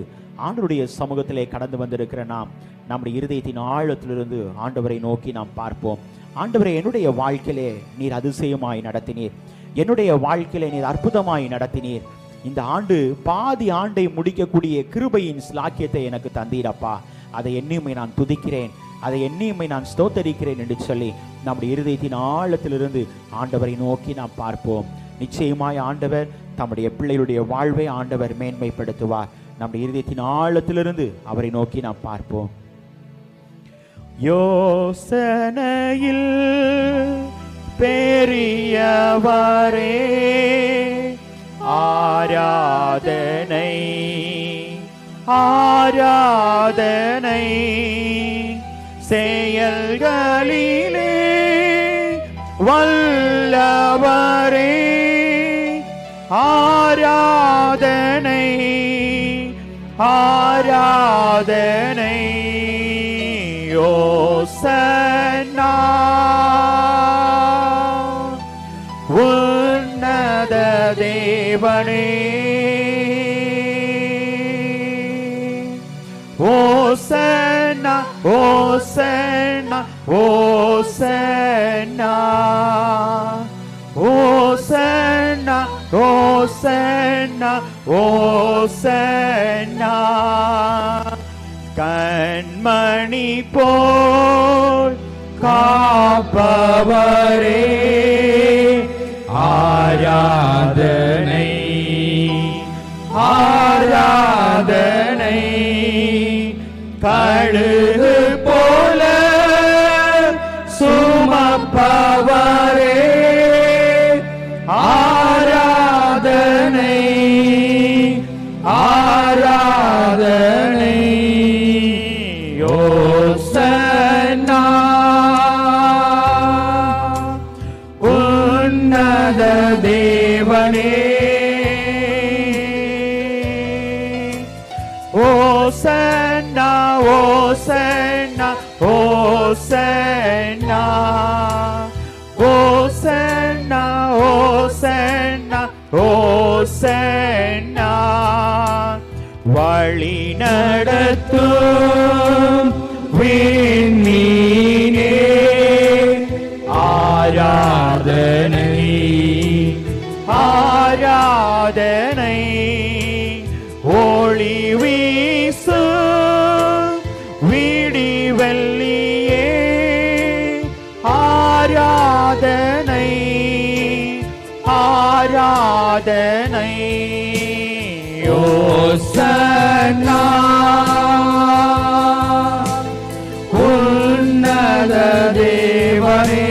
ஆண்டவருடைய சமூகத்திலே கடந்து வந்திருக்கிற நாம் நம்முடைய இருதயத்தின் ஆழத்திலிருந்து ஆண்டவரை நோக்கி நாம் பார்ப்போம். ஆண்டவரை, என்னுடைய வாழ்க்கையிலே நீர் அதிசயமாய் நடத்தினீர், என்னுடைய வாழ்க்கையிலே நீர் அற்புதமாய் நடத்தினீர். இந்த ஆண்டு பாதி ஆண்டை முடிக்கக்கூடிய கிருபையின் ஸ்லாக்கியத்தை எனக்கு தந்தீரப்பா. அதை எண்ணியுமே நான் துதிக்கிறேன், அதை எண்ணியுமே நான் ஸ்தோத்தரிக்கிறேன் என்று சொல்லி நம்முடைய இருதயத்தின் ஆழத்திலிருந்து ஆண்டவரை நோக்கி நாம் பார்ப்போம். நிச்சயமாய் ஆண்டவர் தம்முடைய பிள்ளைகளுடைய வாழ்வை ஆண்டவர் மேன்மைப்படுத்துவார். நம்முடைய இருதயத்தின் ஆழத்திலிருந்து அவரை நோக்கி நாம் பார்ப்போம். யோசனையில் பெரியவரே, ஆராதனை ஆராதனை, செயல்களிலே வல்லவரே, ஆராதனை ஆராதனை. யோசன்னா உன்னத தேவனே, ஓசன்னா ஓசன்னா ஓசன்னா ஓசன்னா ஓசன்னா ஓசன்னா. கண்மணி போல் காப்பவரே, ஆராதனை ஆராதனை. கழுகு போல சுமப்பவரே, ஆராதனை ஆராதனை. யோசன்னா உன்னத தேவனே, ஓசன்னா ஓசன்னா ஓசன்னா ஓசன்னா ஓசன்னா ஓசன்னா. வழி நடத்தும் விண்மீனே, ஆராதனை ஆராதனை ஒளி வீசு விடிவெள்ளியே ஆராதனை ஆராதனை ஓசன்னா உன்னத தேவனே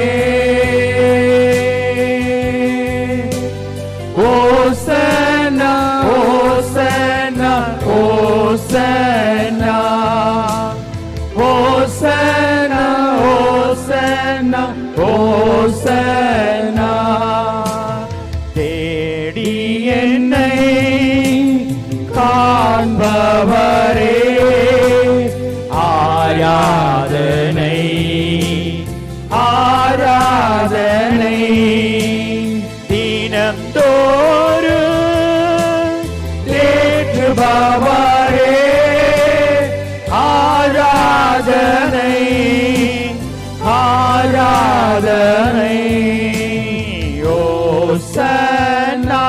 ஓசன்னா ஓசன்னா ஓசன்னா ஓசன்னா ஓசன்னா ஓசன்னா தேடி என்னை காண்பவரே ஆராதனை ஆராதனை தினம் தோறும் தேற்றுபவரே ஆராதனை ஆராதனை ஓசன்னா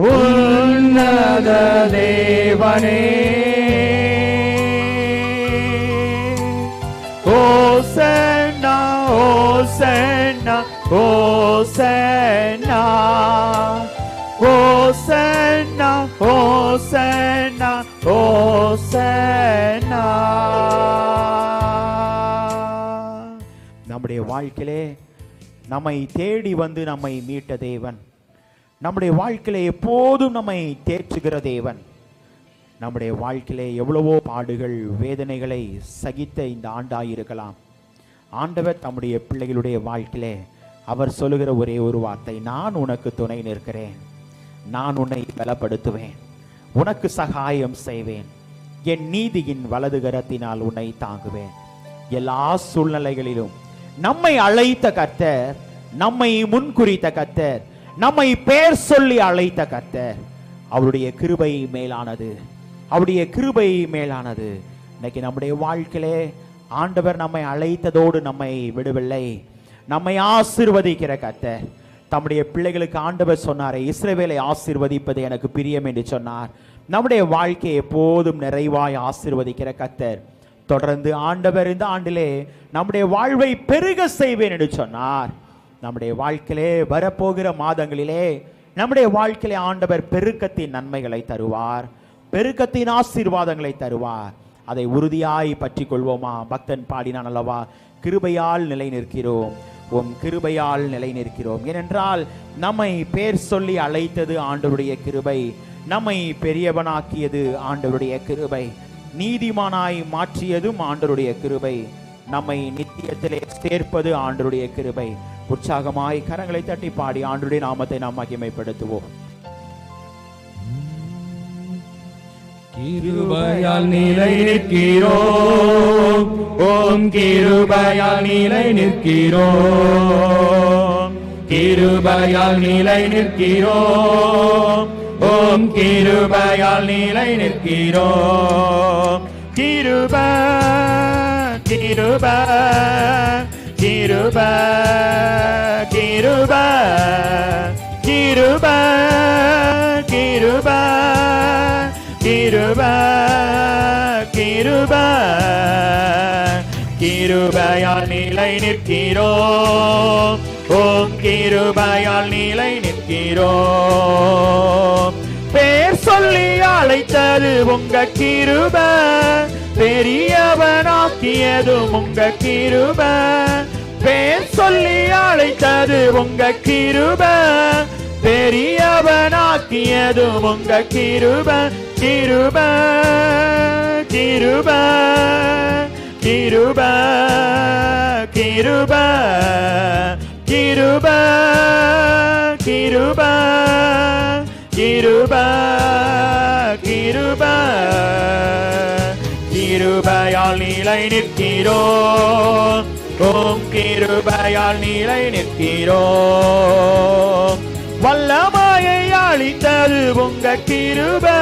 உன்னத தேவனே ஓசன்னா ஓசன்னா ஓசன்னா ஓசன்னா ஓசன்னா ஓசன்னா. நம்முடைய வாழ்க்கையிலே நம்மை தேடி வந்து நம்மை மீட்ட தேவன், நம்முடைய வாழ்க்கையிலே எப்போதும் நம்மை தேற்றுகிற தேவன், நம்முடைய வாழ்க்கையிலே எவ்வளவோ பாடுகள் வேதனைகளை சகித்த இந்த ஆண்டாயிருக்கலாம். ஆண்டவர் தம்முடைய பிள்ளைகளுடைய வாழ்க்கையிலே அவர் சொல்லுகிற ஒரே ஒரு வார்த்தை, நான் உனக்கு துணை நிற்கிறேன், நான் உன்னை பலப்படுத்துவேன், உனக்கு சகாயம் செய்வேன், என் நீதியின் வலது கரத்தினால் உன்னை தாங்குவேன். எல்லா சூழ்நிலைகளிலும் நம்மை அழைத்த கர்த்தர், நம்மை முன்குறித்த கர்த்தர், நம்மை பெயர் சொல்லி அழைத்த கர்த்தர், அவருடைய கிருபை மேலானது, அவருடைய கிருபை மேலானது. இன்னைக்கு நம்முடைய வாழ்க்கையிலே ஆண்டவர் நம்மை அழைத்ததோடு நம்மை விடவில்லை, நம்மை ஆசீர்வதிக்கிற கர்த்தர். தம்முடைய பிள்ளைகளுக்கு ஆண்டவர் சொன்னாரே, இஸ்ரவேலை ஆசீர்வதிப்பது எனக்கு பிரியம் என்று சொன்னார். நம்முடைய வாழ்க்கையை எப்போதும் நிறைவாய் ஆசீர்வதிக்கிற கர்த்தர். தொடர்ந்து ஆண்டவர் இந்த ஆண்டிலே நம்முடைய வாழ்வை பெருக செய்வேன் என்று சொன்னார். நம்முடைய வாழ்க்கையிலே வரப்போகிற மாதங்களிலே நம்முடைய வாழ்க்கையிலே ஆண்டவர் பெருக்கத்தின் நன்மைகளை தருவார், பெருக்கத்தின் ஆசீர்வாதங்களை தருவார். அதை உறுதியாய் பற்றி கொள்வோமா? பக்தன் பாடினான் அல்லவா, கிருபையால் நிலை நிற்கிறோம், உம் கிருபையால் நிலை நிற்கிறோம். ஏனென்றால் நம்மை பேர் சொல்லி அழைத்தது ஆண்டவருடைய கிருபை, நம்மை பெரியவனாக்கியது ஆண்டவருடைய கிருபை, நீதிமானாய் மாற்றியதும் ஆண்டவருடைய கிருபை, நம்மை நித்தியத்திலே சேர்ப்பது ஆண்டவருடைய கிருபை. உற்சாகமாய் கரங்களை தட்டி பாடி ஆண்டவருடைய நாமத்தை நாம் மகிமைப்படுத்துவோம். கிருபையால் நிலை நிற்கிறோம், ஓம் கிருபையால் நிலை நிற்கிறோம், கிருபையால் நிலை நிற்கிறோம், ஓம் கிருபையால் நிலை நிற்கிறோம். கிருபை கிருபை கிருபை கிருபை கிருபை கிருபை கிருபை கிருபை கிருபையால் நிலை நிற்கிறோம், ஓம் கிருபையால் நிலை நிற்கிறோம். பேர் சொல்லி அழைத்தது உங்க கிருபை, பெரியவனாக்கியதும் உங்க கிருபை. பேர் சொல்லி அழைத்தது உங்க கிருபை, பெரியவனாக்கியதும் உங்க கிருபை. கிருபை கிருபை கிருபை கிருபை கிருபை கிருபை கிருபை கிருபை கிருபையால் நிலை நிற்கிறோம், ஓம் கிருபையால் நிலை நிற்கிறோம். வல்லமையை அளித்தது உங்க கிருபை,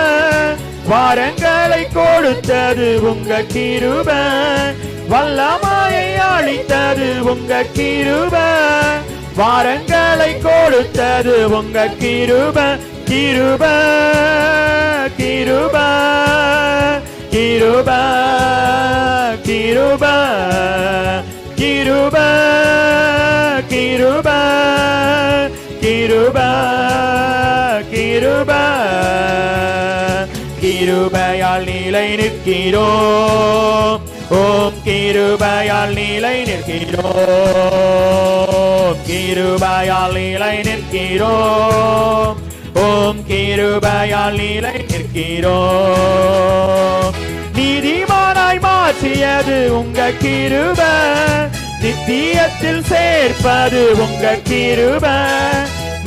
வரங்களை கொடுத்தது உங்க கிருபை. வல்லமை வல்லமையை அளித்தது உங்க கிருபை, வாரங்களை கொடுத்தது உங்க கிருபை, கிருபை கிருபை கிருபை கிருபை கிருபை கிருபை கிருபை கிருபை கிருபையால் நிலை நிற்கிறோம், ஓம் கிருபையால் நிலை நிற்கிறோம், கிருபையால் நிலை நிற்கிறோம், ஓம் கிருபையால் நிலை நிற்கிறோம். நீதிமானாய் மாற்றியது உங்க கிருபை, நித்தியத்தில் சேர்ப்பது உங்க கிருபை,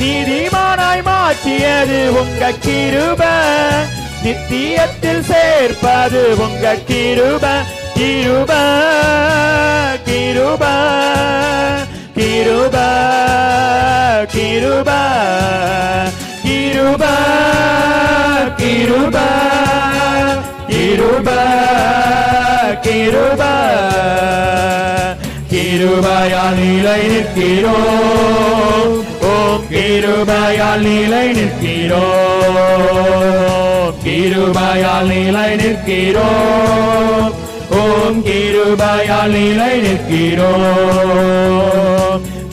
நீதிமானாய் மாற்றியது உங்க கிருபை, நித்தியத்தில் சேர்ப்பது உங்க கிருபை, கிருபை கிருபை கிருபை கிருபை கிருபை கிருபை கிருபை கிருபை கிருபையால் நிலை நிற்கிறோம், ஓம் கிருபையால் நிலை நிற்கிறோம், கிருபையால் நிலை நிற்கிறோம், ஓம் கிருபையால் நிலை நிற்கிறோம்,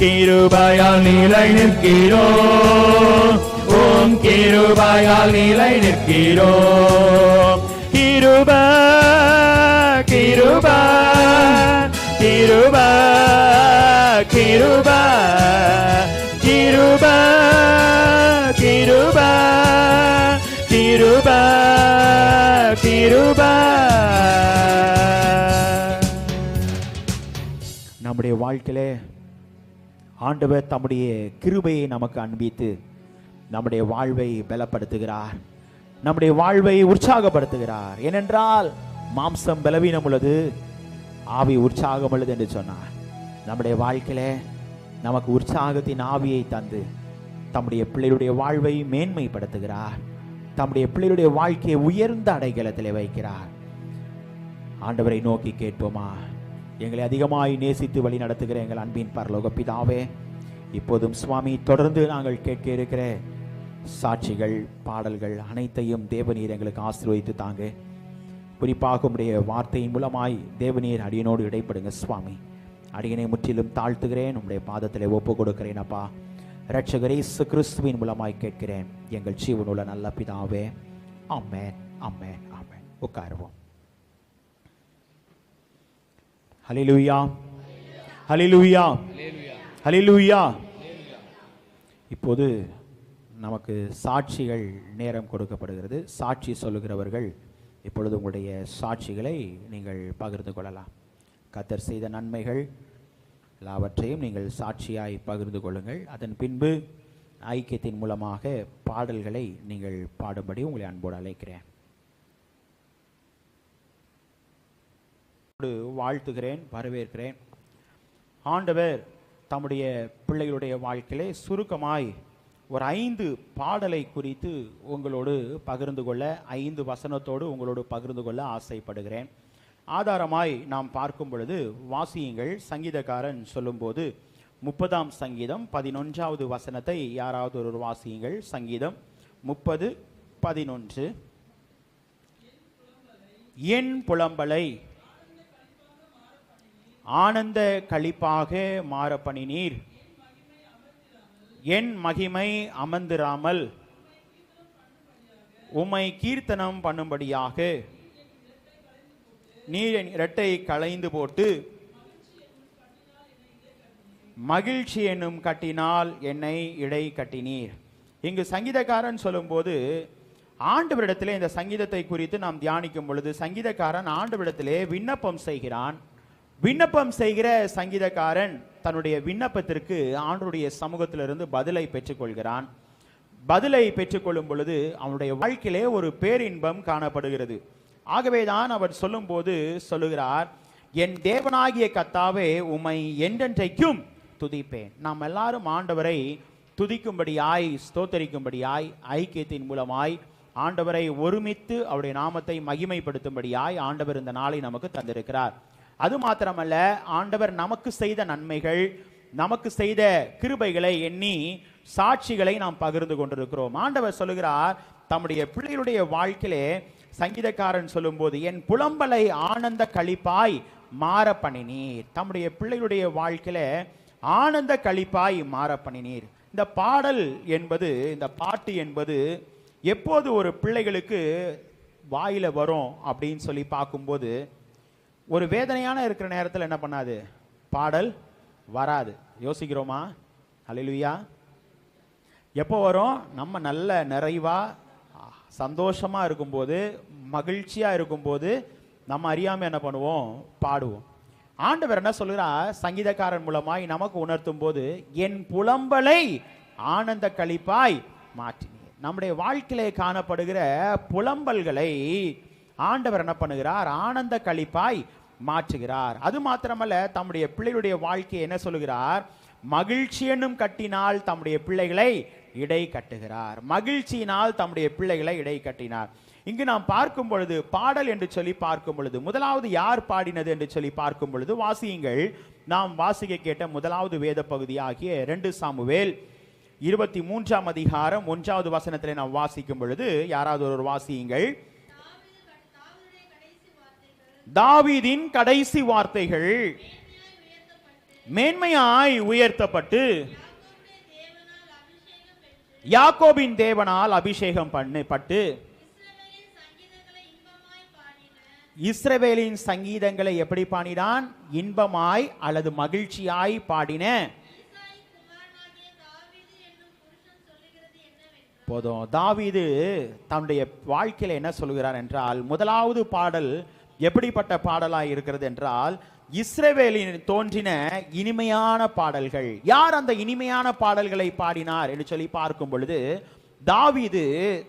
கிருபையால் நிலை நிற்கிறோம், ஓம் கிருபையால் நிலை நிற்கிறோம், கிருபை கிருபை கிருபை கிருபை கிருபை கிருபை கிருபை கிருபை. நம்முடைய வாழ்க்கையிலே ஆண்டவர் தம்முடைய கிருபையை நமக்கு அன்பித்து நம்முடைய வாழ்வை பலப்படுத்துகிறார், நம்முடைய வாழ்வை உற்சாகப்படுத்துகிறார். ஏனென்றால் மாம்சம் பலவீனம் உள்ளது, ஆவி உற்சாகம் உள்ளது என்று சொன்னார். நம்முடைய வாழ்க்கையில நமக்கு உற்சாகத்தின் ஆவியை தந்து தம்முடைய பிள்ளைகளுடைய வாழ்வை மேன்மைப்படுத்துகிறார், தம்முடைய பிள்ளைகளுடைய வாழ்க்கையை உயர்ந்த அடைக்கலத்திலே வைக்கிறார். ஆண்டவரை நோக்கி கேட்போமா? எங்களை அதிகமாய் நேசித்து வழி நடத்துகிற எங்கள் அன்பின் பரலோக பிதாவே, இப்போதும் சுவாமி தொடர்ந்து நாங்கள் கேட்க இருக்கிற சாட்சிகள் பாடல்கள் அனைத்தையும் தேவநீர் எங்களுக்கு ஆசீர்வதித்து தாங்க. குறிப்பாக உடைய வார்த்தையின் மூலமாய் தேவநீர் அடியனோடு இடைப்படுங்க சுவாமி. அடியனை முற்றிலும் தாழ்த்துகிறேன், உம்முடைய பாதத்திலே ஒப்பு கொடுக்கிறேன் அப்பா. இரட்சகர் இயேசு கிறிஸ்துவின் மூலமாய் கேட்கிறேன் எங்கள் ஜீவனுள்ள நல்ல பிதாவே. ஆமென் ஆமென் ஆமென். உட்காருவோம். ஹல்லேலூயா ஹல்லேலூயா ஹல்லேலூயா. இப்போது நமக்கு சாட்சிகள் நேரம் கொடுக்கப்படுகிறது. சாட்சி சொல்லுகிறவர்கள் இப்பொழுது உங்களுடைய சாட்சிகளை நீங்கள் பகிர்ந்து கொள்ளலாம். கர்த்தர் செய்த நன்மைகள் எல்லாவற்றையும் நீங்கள் சாட்சியாய் பகிர்ந்து கொள்ளுங்கள். அதன் பின்பு ஐக்கியத்தின் மூலமாக பாடல்களை நீங்கள் பாடும்படி உங்களை அன்போடு அழைக்கிறேன். வாழ்த்துகிறேன், வரவேற்கிறேன். ஆண்டவர் தம்முடைய பிள்ளைகளுடைய வாழ்க்கையிலே சுருக்கமாய் ஒரு 5 பாடலை குறித்து உங்களோடு பகிர்ந்து கொள்ள, 5 வசனத்தோடு உங்களோடு பகிர்ந்து கொள்ள ஆசைப்படுகிறேன். ஆதாரமாய் நாம் பார்க்கும் பொழுது வாசியுங்கள். சங்கீதக்காரன் சொல்லும்போது 30ஆம் சங்கீதம் 11வது வசனத்தை யாராவது ஒரு வாசியுங்கள். சங்கீதம் 30:11. என் புலம்பலை ஆனந்த களிப்பாக மாற பண்ணினீர், என் மகிமை அமர்ந்திராமல் உம்மை கீர்த்தனம் பண்ணும்படியாக நீர் என் இரட்டை களைந்து போட்டு மகிழ்ச்சி என்னும் கட்டினால் என்னை இடை கட்டினீர். இங்கு சங்கீதக்காரன் சொல்லும்போது ஆண்டவரிடத்திலே இந்த சங்கீதத்தை குறித்து நாம் தியானிக்கும் பொழுது சங்கீதக்காரன் ஆண்டவரிடத்திலே விண்ணப்பம் செய்கிறான். விண்ணப்பம் செய்கிற சங்கீதக்காரன் தன்னுடைய விண்ணப்பத்திற்கு ஆண்டவருடைய சமூகத்திலிருந்து பதிலை பெற்றுக்கொள்கிறான். பதிலை பெற்றுக்கொள்ளும் பொழுது அவனுடைய வாழ்க்கையிலே ஒரு பேரின்பம் காணப்படுகிறது. ஆகவேதான் அவர் சொல்லும்போது சொல்லுகிறார், என் தேவனாகிய கர்த்தாவே உம்மை என்றென்றைக்கும் துதிப்பேன். நாம் எல்லாரும் ஆண்டவரை துதிக்கும்படியாய் ஸ்தோத்தரிக்கும்படியாய் ஐக்கியத்தின் மூலமாய் ஆண்டவரை ஒருமித்து அவருடைய நாமத்தை மகிமைப்படுத்தும்படியாய் ஆண்டவர் இந்த நாளை நமக்கு தந்திருக்கிறார். அது மாத்திரமல்ல, ஆண்டவர் நமக்கு செய்த நன்மைகள், நமக்கு செய்த கிருபைகளை எண்ணி சாட்சிகளை நாம் பகிர்ந்து கொண்டிருக்கிறோம். ஆண்டவர் சொல்லுகிறார், தம்முடைய பிள்ளைகளுடைய வாழ்க்கையிலே சங்கீதக்காரன் சொல்லும்போது, என் புலம்பலை ஆனந்த களிப்பாய் மாற பண்ணினீர். தம்முடைய பிள்ளைகளுடைய வாழ்க்கையில ஆனந்த களிப்பாய் மாற பண்ணினீர். இந்த பாடல் என்பது, இந்த பாட்டு என்பது எப்போது ஒரு பிள்ளைகளுக்கு வாயில வரும் அப்படின்னு சொல்லி பார்க்கும்போது, ஒரு வேதனையான இருக்கிற நேரத்தில் என்ன பண்ணாது, பாடல் வராது. யோசிக்கிறோமா? அல்லேலூயா. எப்போ வரும்? நம்ம நல்ல நிறைவா சந்தோஷமா இருக்கும்போது, மகிழ்ச்சியா இருக்கும்போது நம்ம அறியாம என்ன பண்ணுவோம்? பாடுவோம். ஆண்டவர் என்ன சொல்கிறார்? சங்கீதக்காரன் மூலமாய் நமக்கு உணர்த்தும் போது, என் புலம்பலை ஆனந்த களிப்பாய் மாற்றினீர். நம்முடைய வாழ்க்கையிலே காணப்படுகிற புலம்பல்களை ஆண்டவர் என்ன பண்ணுகிறார்? ஆனந்த களிப்பாய் மாற்றுகிறார். அது மாத்திரமல்ல, தம்முடைய பிள்ளைகளுடைய வாழ்க்கையை என்ன சொல்லுகிறார்? மகிழ்ச்சி என்னும் கட்டினால் தம்முடைய பிள்ளைகளை இடை கட்டுகிறார். மகிழ்ச்சியினால் தம்முடைய பிள்ளைகளை இடை கட்டினார். இங்கு நாம் பார்க்கும் பொழுது, பாடல் என்று சொல்லி பார்க்கும் பொழுது, முதலாவது யார் பாடினது என்று சொல்லி பார்க்கும் பொழுது, வாசியுங்கள். நாம் வாசிக்க கேட்ட முதலாவது வேத பகுதியாகிய 2 சாமுவேல் 23ஆம் அதிகாரம் 1வது வசனத்திலே நாம் வாசிக்கும் பொழுது, யாராவது ஒரு வாசியுங்கள். தாவீதின் கடைசி வார்த்தைகள் மேன்மையாய் உயர்த்தப்பட்டு யாக்கோபின் தேவனால் அபிஷேகம் பண்ணப்பட்டு இஸ்ரவேலின் சங்கீதங்களை எப்படி பாடினான்? இன்பமாய் அல்லது மகிழ்ச்சியாய் பாடின. போதும். தாவீது தன்னுடைய வாழ்க்கையில என்ன சொல்கிறார் என்றால், முதலாவது பாடல் எப்படிப்பட்ட பாடலாய் இருக்கிறது என்றால், இஸ்ரவேலின் தோன்றின இனிமையான பாடல்கள். யார் அந்த இனிமையான பாடல்களை பாடினார் என்று சொல்லி பார்க்கும் பொழுது, தாவீது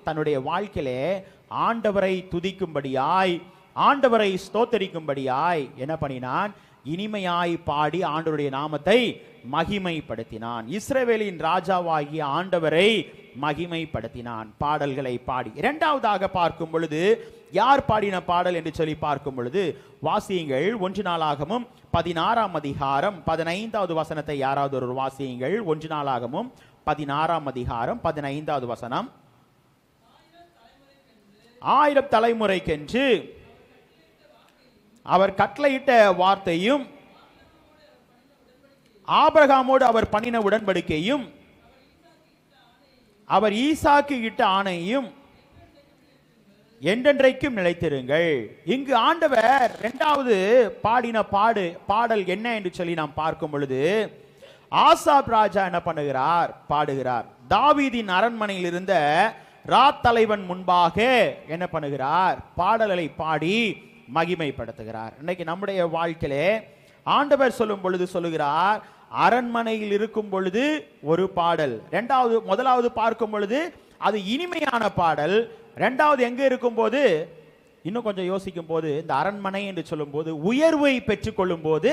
தன்னுடைய வாழ்க்கையிலே ஆண்டவரை துதிக்கும்படியாய், ஆண்டவரை ஸ்தோத்தரிக்கும்படியாய் என்ன பண்ணினான்? இனிமையாய் பாடி ஆண்டவருடைய நாமத்தை மகிமைப்படுத்தினான். இஸ்ரவேலின் ராஜாவாகிய ஆண்டவரை மகிமைப்படுத்தினான் பாடல்களை பாடி. இரண்டாவதாக பார்க்கும் பொழுது, யார் பாடின பாடல் என்று சொல்லி பார்க்கும் பொழுது, வாசியுங்கள். 1 நாளாகமும் 16ஆம் அதிகாரம் 15வது வசனத்தை யாராவது ஒரு வாசியுங்கள். 1 நாளாகமும் 16ஆம் அதிகாரம் 15வது வசனம். 1000 தலைமுறைக்கென்று அவர் கட்டளையிட்ட வார்த்தையும், ஆபிரகாமோடு அவர் பண்ணின உடன்படிக்கையும், அவர் ஈசாக்கு இட்ட ஆணையும் என்றென்றைக்கும் நிலைத்திருங்கள். இங்கு ஆண்டவர் இரண்டாவது பாடின பாடல் என்ன என்று சொல்லி நாம் பார்க்கும் பொழுது, ஆசாப் ராஜா என்ன பண்ணுகிறார்? பாடுகிறார். தாவீதின் அரண்மனையில் இருந்த ராத் தலைவன் முன்பாக என்ன பண்ணுகிறார்? பாடல்களை பாடி மகிமைப்படுத்துகிறார். இன்னைக்கு நம்முடைய வாழ்க்கையிலே ஆண்டவர் சொல்லும் பொழுது சொல்லுகிறார், அரண்மனையில் இருக்கும் பொழுது ஒரு பாடல். முதலாவது பார்க்கும் பொழுது அது இனிமையான பாடல். இரண்டாவது எங்க இருக்கும் போது, இன்னும் கொஞ்சம் யோசிக்கும் போது, இந்த அரண்மனை என்று சொல்லும் போது உயர்வை பெற்றுக் கொள்ளும் போது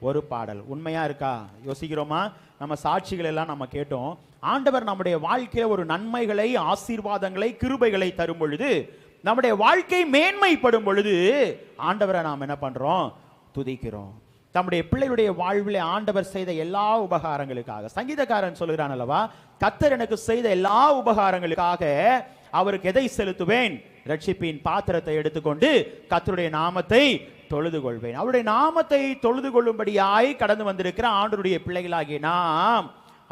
ஒரு பாடல். உண்மையா இருக்கா? யோசிக்கிறோமா? நம்ம சாட்சிகள் எல்லாம் நம்ம கேட்டோம். ஆண்டவர் நம்முடைய வாழ்க்கையில ஒரு நன்மைகளை, ஆசீர்வாதங்களை, கிருபைகளை தரும் பொழுது, நம்முடைய வாழ்க்கை மேன்மைப்படும் பொழுது ஆண்டவரை நாம் என்ன பண்றோம்? துதிக்கிறோம். தம்முடைய பிள்ளைகளுடைய வாழ்விலே ஆண்டவர் செய்த எல்லா உபகாரங்களுக்காக, சங்கீதக்காரன் சொல்கிறான் அல்லவா, கர்த்தர் எனக்கு செய்த எல்லா உபகாரங்களுக்காக அவருக்கு எதை செலுத்துவேன்? ரட்சிப்பின் பாத்திரத்தை எடுத்துக்கொண்டு கர்த்தருடைய நாமத்தை தொழுது கொள்வேன். அவருடைய நாமத்தை தொழுது கொள்ளும்படியாய் கடந்து வந்திருக்கிற ஆண்டவருடைய பிள்ளைகளாகிய நாம்,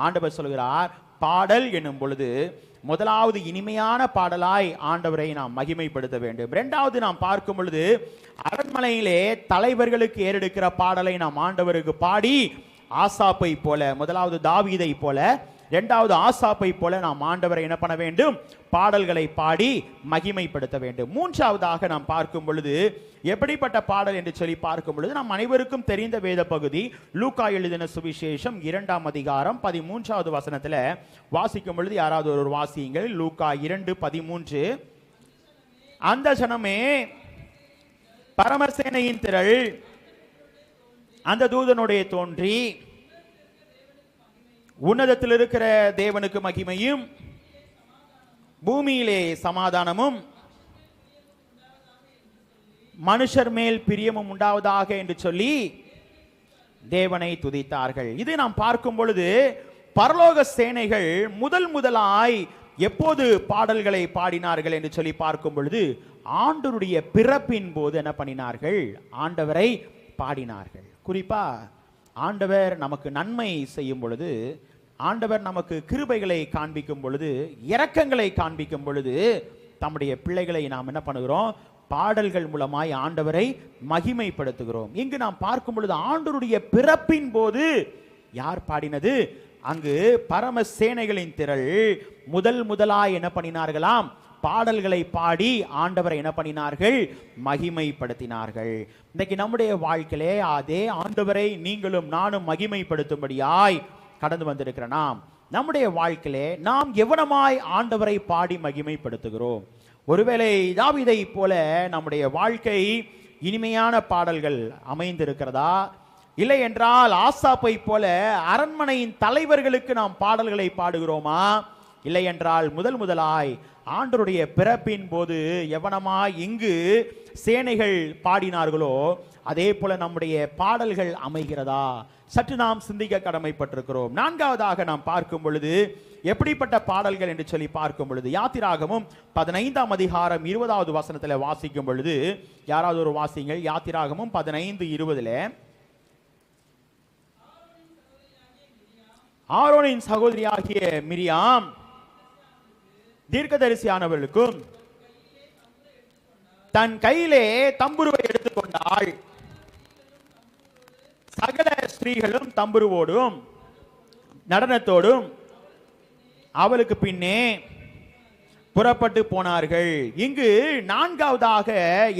ஆண்டவர் சொல்கிறார், பாடல் என்னும் பொழுது முதலாவது இனிமையான பாடலாய் ஆண்டவரை நாம் மகிமைப்படுத்த வேண்டும். இரண்டாவது நாம் பார்க்கும் பொழுது, அரண்மனையிலே தலைவர்களுக்கு ஏறெடுக்கிற பாடலை நாம் ஆண்டவருக்கு பாடி, ஆசாப்பை போல, முதலாவது தாவீதை போல, இரண்டாவது ஆசாப்பை போல நாம் ஆண்டவரை என்ன பண்ண வேண்டும்? பாடல்களை பாடி மகிமைப்படுத்த வேண்டும். மூன்றாவதாக நாம் பார்க்கும் பொழுது, எப்படிப்பட்ட பாடல் என்று சொல்லி பார்க்கும் பொழுது, நாம் அனைவருக்கும் தெரிந்த வேத பகுதி லூக்கா எழுதின சுவிசேஷம் 2ஆம் அதிகாரம் 13வது வசனத்துல வாசிக்கும் பொழுது, யாராவது ஒரு வாசியுங்கள். லூக்கா 2:13. அந்த ஜனமே பரமசேனையின் திரள் அந்த தூதனுடைய தோன்றி, உன்னதத்தில் இருக்கிற தேவனுக்கு மகிமையும் பூமியிலே சமாதானமும் மனுஷர் மேல் பிரியமும் உண்டாவதாக என்று சொல்லி தேவனை துதித்தார்கள். இது நாம் பார்க்கும் பொழுது பரலோக சேனைகள் முதலாய் எப்போது பாடல்களை பாடினார்கள் என்று சொல்லி பார்க்கும் பொழுது ஆண்டவருடைய பிறப்பின் போது என்ன பண்ணினார்கள்? ஆண்டவரை பாடினார்கள். குறிப்பா ஆண்டவர் நமக்கு நன்மை செய்யும் பொழுது, ஆண்டவர் நமக்கு கிருபைகளை காண்பிக்கும் பொழுது, இரக்கங்களை காண்பிக்கும் பொழுது தம்முடைய பிள்ளைகளை நாம் என்ன பண்ணுகிறோம்? பாடல்கள் மூலமாய் ஆண்டவரை மகிமைப்படுத்துகிறோம். இங்கு நாம் பார்க்கும் பொழுது ஆண்டவருடைய பிறப்பின் போது யார் பாடினது? அங்கு பரம சேனைகளின் திரள் முதலாய் என்ன பண்ணினார்களாம்? பாடல்களை பாடி ஆண்டவரை என்ன பண்ணினார்கள்? மகிமைப்படுத்தினார்கள். இன்னைக்கு நம்முடைய வாழ்க்கையிலே அதே ஆண்டவரை நீங்களும் நானும் மகிமைப்படுத்தும்படியாய் கடந்து வந்திருக்கிற நம்முடைய வாழ்க்கையிலே நாம் எவனமாய் ஆண்டவரை பாடி மகிமைப்படுத்துகிறோம்? ஒருவேளை தாவீதை போல நம்முடைய வாழ்க்கை இனிமையான பாடல்கள் அமைந்திருக்கிறதா? இல்லை என்றால் ஆசாப்பை போல அரண்மனையின் தலைவர்களுக்கு நாம் பாடல்களை பாடுகிறோமா? இல்லை என்றால் முதலாய் ஆண்டவருடைய பிறப்பின் போது எவனமாய் இங்கு சேனைகள் பாடினார்களோ அதே போல நம்முடைய பாடல்கள் அமைகிறதா? சற்று நாம் சிந்திக்க கடமைப்பட்டிருக்கிறோம். நான்காவதாக நாம் பார்க்கும் பொழுது எப்படிப்பட்ட பாடல்கள் என்று சொல்லி பார்க்கும் பொழுது யாத்திராகமும் 15ஆம் அதிகாரம் 20வது வசனத்தில் வாசிக்கும் பொழுது, யாராவது ஒரு வாசிங்கள். யாத்திராகமும் 15:20 ஆரோனின் சகோதரியாகிய மிரியாம் தீர்க்கதரிசியானவர்களுக்கும் தன் கையிலே தம்புருவை எடுத்துக்கொண்டாள். சகல ஸ்திரீகளும் தம்புருவோடும் நடனத்தோடும் அவளுக்கு பின்னே புறப்பட்டு போனார்கள். இங்கு நான்காவதாக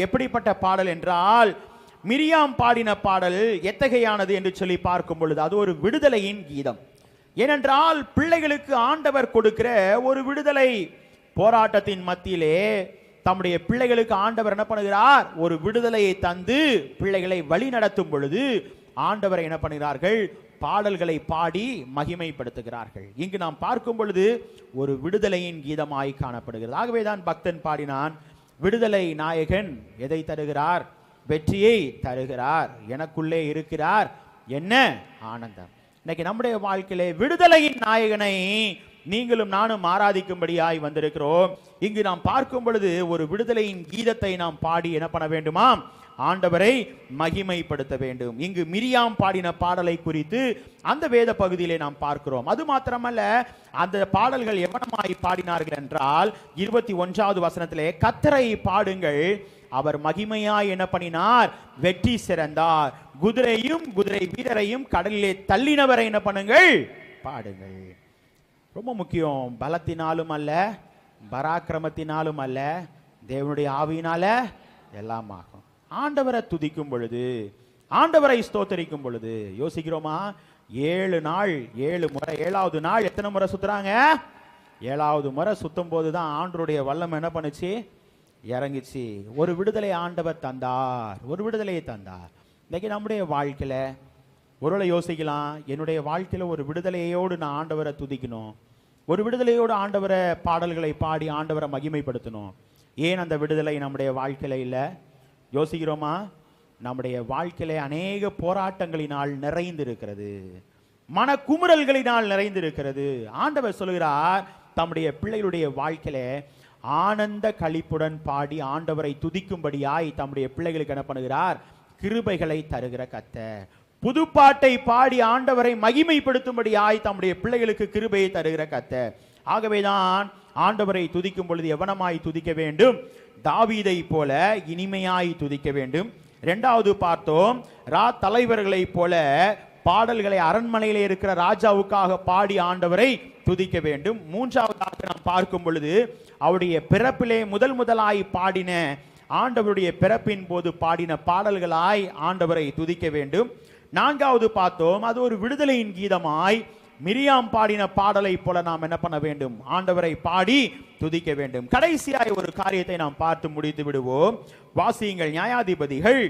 எப்படிப்பட்ட பாடல் என்றால், மிரியாம் பாடின பாடல் எத்தகையானது என்று சொல்லி பார்க்கும் பொழுது அது ஒரு விடுதலையின் கீதம். ஏனென்றால் பிள்ளைகளுக்கு ஆண்டவர் கொடுக்கிற ஒரு விடுதலை போராட்டத்தின் மத்தியிலே தம்முடைய பிள்ளைகளுக்கு ஆண்டவர் என்ன பண்ணுகிறார்? ஒரு விடுதலையை தந்து பிள்ளைகளை வழி நடத்தும் பொழுது ஆண்டவரை என்ன பண்ணுகிறார்கள்? பாடல்களை பாடி மகிமைப்படுத்துகிறார்கள். இங்கு நாம் பார்க்கும் பொழுது ஒரு விடுதலையின் கீதமாய் காணப்படுகிறது. ஆகவேதான் பக்தன் பாடினான், விடுதலை நாயகன் எதை தருகிறார்? வெற்றியை தருகிறார், எனக்குள்ளே இருக்கிறார், என்ன ஆனந்தம். இன்னைக்கு நம்முடைய வாழ்க்கையிலே விடுதலையின் நாயகனை நீங்களும் நானும் ஆராதிக்கும்படியாய் வந்திருக்கிறோம். இங்கு நாம் பார்க்கும் பொழுது ஒரு விடுதலையின் கீதத்தை நாம் பாடி என்ன பண்ண வேண்டுமாம்? ஆண்டவரை மகிமைப்படுத்த வேண்டும். இங்கு மிரியாம் பாடின பாடலை குறித்து அந்த வேத பகுதியிலே நாம் பார்க்கிறோம். அது மாத்திரமல்ல, அந்த பாடல்கள் எவனமாய் பாடினார்கள் என்றால் 21வது வசனத்திலே கர்த்தரை பாடுங்கள், அவர் மகிமையாய் என்ன பண்ணினார்? வெற்றி சிறந்தார், குதிரையும் குதிரை வீரரையும் கடலிலே தள்ளினவரை என்ன பண்ணுங்கள்? பாடுங்கள். ரொம்ப முக்கியம். பலத்தினாலும் அல்ல, பராக்கிரமத்தினாலும் அல்ல, தேவனுடைய ஆவியினால எல்லாம் ஆகும். ஆண்டவரை துதிக்கும் பொழுது, ஆண்டவரை ஸ்தோத்தரிக்கும் பொழுது யோசிக்கிறோமா? 7 நாள் 7 முறை, 7வது நாள் எத்தனை முறை சுத்துறாங்க? 7வது முறை சுத்தும் போதுதான் ஆண்டவருடைய வல்லமை என்ன பண்ணுச்சு? இறங்கிச்சு. ஒரு விடுதலை ஆண்டவர் தந்தார், ஒரு விடுதலையை தந்தார். இன்னைக்கு நம்முடைய வாழ்க்கையில ஒருவேளை யோசிக்கலாம், என்னுடைய வாழ்க்கையில ஒரு விடுதலையோடு நான் ஆண்டவரை துதிக்கணும், ஒரு விடுதலையோடு ஆண்டவரை பாடல்களை பாடி ஆண்டவரை மகிமைப்படுத்தணும். ஏன் அந்த விடுதலை நம்முடைய வாழ்க்கையில இல்லை? யோசிக்கிறோமா? நம்முடைய வாழ்க்கையில அநேக போராட்டங்களினால் நிறைந்திருக்கிறது, மன குமுறல்களினால் நிறைந்திருக்கிறது. ஆண்டவர் சொல்கிறார், தம்முடைய பிள்ளைகளுடைய வாழ்க்கையில ஆனந்த களிப்புடன் பாடி ஆண்டவரை துதிக்கும்படியாய் தம்முடைய பிள்ளைகளுக்கு என்ன பண்ணுகிறார்? கிருபைகளை தருகிற கர்த்தர். புதுப்பாட்டை பாடி ஆண்டவரை மகிமைப்படுத்தும்படியாய் தம்முடைய பிள்ளைகளுக்கு கிருபையை தருகிற கர்த்தர். ஆகவேதான் ஆண்டவரை துதிக்கும் பொழுது எவனமாய் துதிக்க வேண்டும்? தாவீதை போல இனிமையாய் துதிக்க வேண்டும். இரண்டாவது பார்த்தோம், தலைவர்களை போல பாடல்களை அரண்மனையிலே இருக்கிற ராஜாவுக்காக பாடி ஆண்டவரை துதிக்க வேண்டும். மூன்றாவதாக நாம் பார்க்கும் பொழுது அவருடைய பிறப்பிலே முதலாய் பாடின, ஆண்டவருடைய பிறப்பின் போது பாடின பாடல்களாய் ஆண்டவரை துதிக்க வேண்டும். நான்காவது பார்த்தோம், அது ஒரு விடுதலையின் கீதமாய் மிரியாம் பாடின பாடலை போல நாம் என்ன பண்ண வேண்டும்? ஆண்டவரை பாடி துதிக்க வேண்டும். கடைசியாய் ஒரு காரியத்தை நாம் பார்த்து முடித்து விடுவோம். வாசியுங்கள் நியாயாதிபதிகள்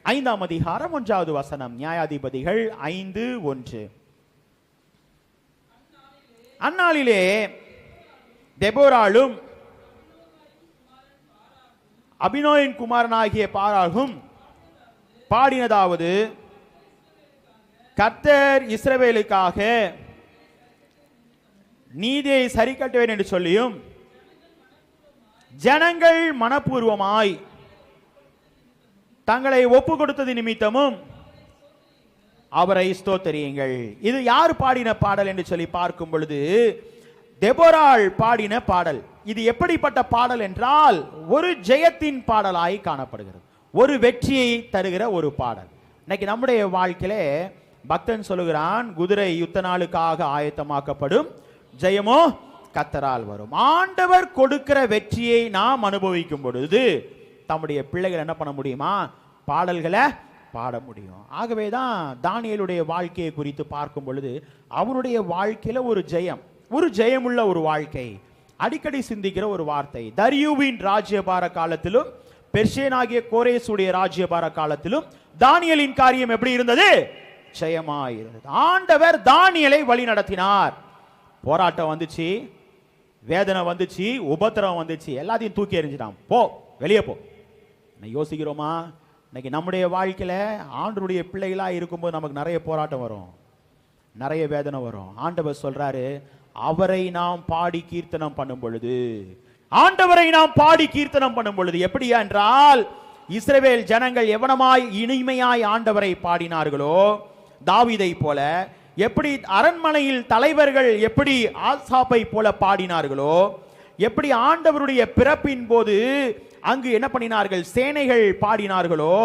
5ஆம் அதிகாரம் 1வது வசனம். நியாயாதிபதிகள் 5:1. அந்நாளிலே தெபோராளும் அபினோயின் குமாரனாகிய பாராகும் பாடினதாவது, கர்த்தர் இஸ்ரவேலுக்காக நீதியை சரி கட்டுவேன் என்று சொல்லியும் ஜனங்கள் மனப்பூர்வமாய் தங்களை ஒப்பு கொடுத்தது நிமித்தமும் அவரை ஸ்தோத்தரியுங்கள். இது யார் பாடின பாடல் என்று சொல்லி பார்க்கும் பொழுது தெபோராள் பாடின பாடல். இது எப்படிப்பட்ட பாடல் என்றால் ஒரு ஜெயத்தின் பாடலாய் காணப்படுகிறது, ஒரு வெற்றியை தருகிற ஒரு பாடல். இன்னைக்கு நம்முடைய வாழ்க்கையிலே பக்தன் சொல்லுகிறான், குதிரை யுத்த நாளுக்காக ஆயத்தமாக்கப்படும், ஜெயமோ கர்த்தரால் வரும். ஆண்டவர் கொடுக்கிற வெற்றியை நாம் அனுபவிக்கும் பொழுது தம்முடைய பிள்ளைகள் என்ன பண்ண முடியுமா? பாடல்களை பாட முடியும். ஆகவே தான் தானியேலுடைய வாழ்க்கையை குறித்து பார்க்கும் பொழுது அவனுடைய வாழ்க்கையில ஒரு ஜெயம், ஒரு ஜெயமுள்ள ஒரு வாழ்க்கை. அடிக்கடி சிந்திக்கிற ஒரு வார்த்தை, தரியுவின் ராஜ்யபார காலத்திலும் பெர்ஷியனாகிய கோரேசுடைய ராஜ்யபார காலத்திலும் தானியேலின் காரியம் எப்படி இருந்தது? ஜெயமாயிருந்தது. ஆண்டவர் தானியேலை வழி நடத்தினார். போராட்டம் வந்துச்சு, வேதனை வந்துச்சு, உபத்திரம் வந்துச்சு, எல்லாத்தையும் தூக்கி எறிஞ்சிட்டான். போ, வெளியே போ. யோசிக்கிறோமா? இன்னைக்கு நம்முடைய வாழ்க்கையில ஆண்டவருடைய பிள்ளைகளா இருக்கும்போது நமக்கு நிறைய போராட்டம் வரும், நிறைய வேதனை வரும். ஆண்டவர் சொல்றாரு, அவரை நாம் பாடி கீர்த்தனம் பண்ணும் பொழுது, ஆண்டவரை நாம் பாடி கீர்த்தனம் பண்ணும் பொழுது எப்படியா என்றால், இஸ்ரவேல் ஜனங்கள் எவனமாய் இனிமையாய் ஆண்டவரை பாடினார்களோ, தாவீதை போல, எப்படி அரண்மனையில் தலைவர்கள் எப்படி ஆசாப்பை போல பாடினார்களோ, எப்படி ஆண்டவருடைய பிறப்பின் போது அங்கு என்ன பண்ணினார்கள், சேனைகள் பாடினார்களோ,